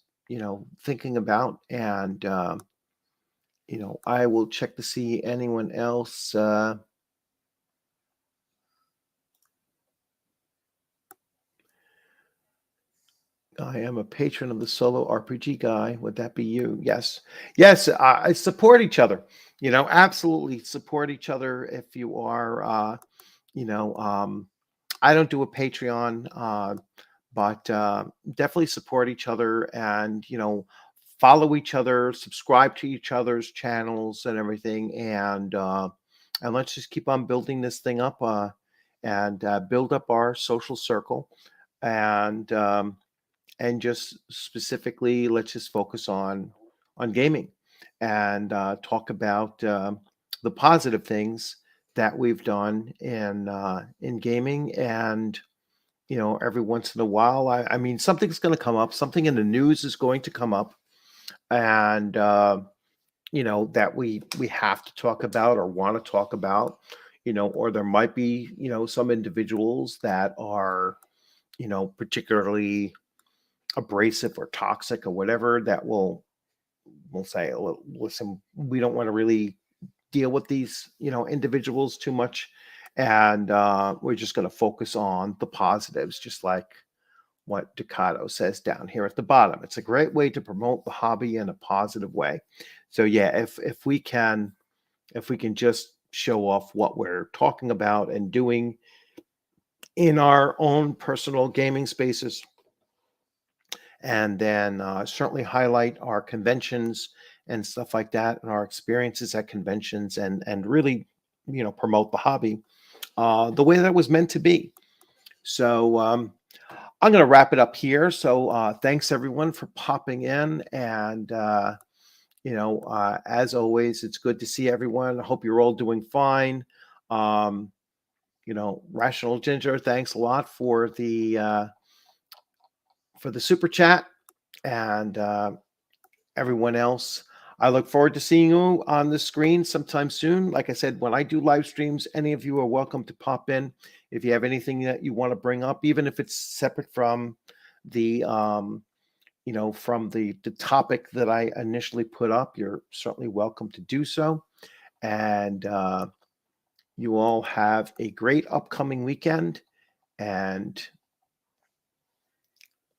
[SPEAKER 1] thinking about, and I will check to see anyone else. I am a patron of the solo RPG guy. Would that be you? Yes. Yes. I support each other. Absolutely support each other. If you are, you know, I don't do a Patreon, but definitely support each other, and follow each other, subscribe to each other's channels and everything, and let's just keep on building this thing up, and build up our social circle, and just specifically, let's just focus on gaming, and talk about the positive things that we've done in gaming. And every once in a while, I mean, something's going to come up, something in the news is going to come up, and that we have to talk about or want to talk about, or there might be some individuals that are particularly abrasive or toxic or whatever, that will we'll say, listen, we don't want to really deal with these, individuals too much. And we're just going to focus on the positives, just like what Ducato says down here at the bottom. It's a great way to promote the hobby in a positive way. So yeah, if we can just show off what we're talking about and doing in our own personal gaming spaces, and then certainly highlight our conventions and stuff like that, and our experiences at conventions, and really, promote the hobby the way that was meant to be. So I'm going to wrap it up here. So thanks everyone for popping in, and as always, it's good to see everyone. I hope you're all doing fine. Rational Ginger, thanks a lot for the super chat, and everyone else. I look forward to seeing you on the screen sometime soon. Like I said, when I do live streams, any of you are welcome to pop in. If you have anything that you want to bring up, even if it's separate from the from the topic that I initially put up, you're certainly welcome to do so. And you all have a great upcoming weekend, and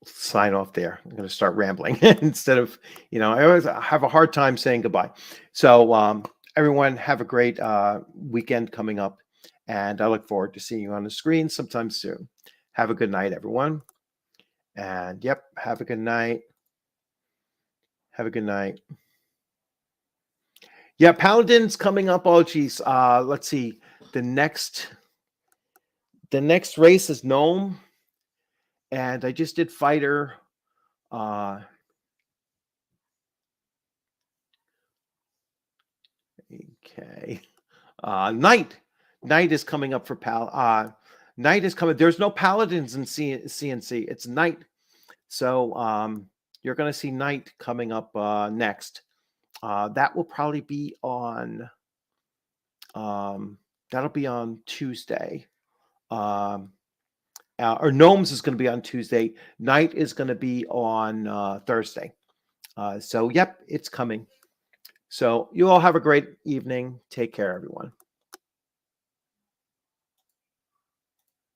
[SPEAKER 1] sign off there. I'm going to start rambling instead of, I always have a hard time saying goodbye. So everyone have a great weekend coming up, and I look forward to seeing you on the screen sometime soon. Have a good night, everyone. And yep, have a good night. Have a good night. Yeah, Paladin's coming up. Oh, geez. Let's see. The next race is Gnome. And I just did Fighter. Okay. Knight is coming up for Knight is coming. There's no Paladins in CNC. It's Knight. So you're going to see Knight coming up next. That will probably be on that'll be on Tuesday. Or Gnomes is going to be on Tuesday. Knight is going to be on Thursday. So yep, it's coming. So you all have a great evening. Take care, everyone.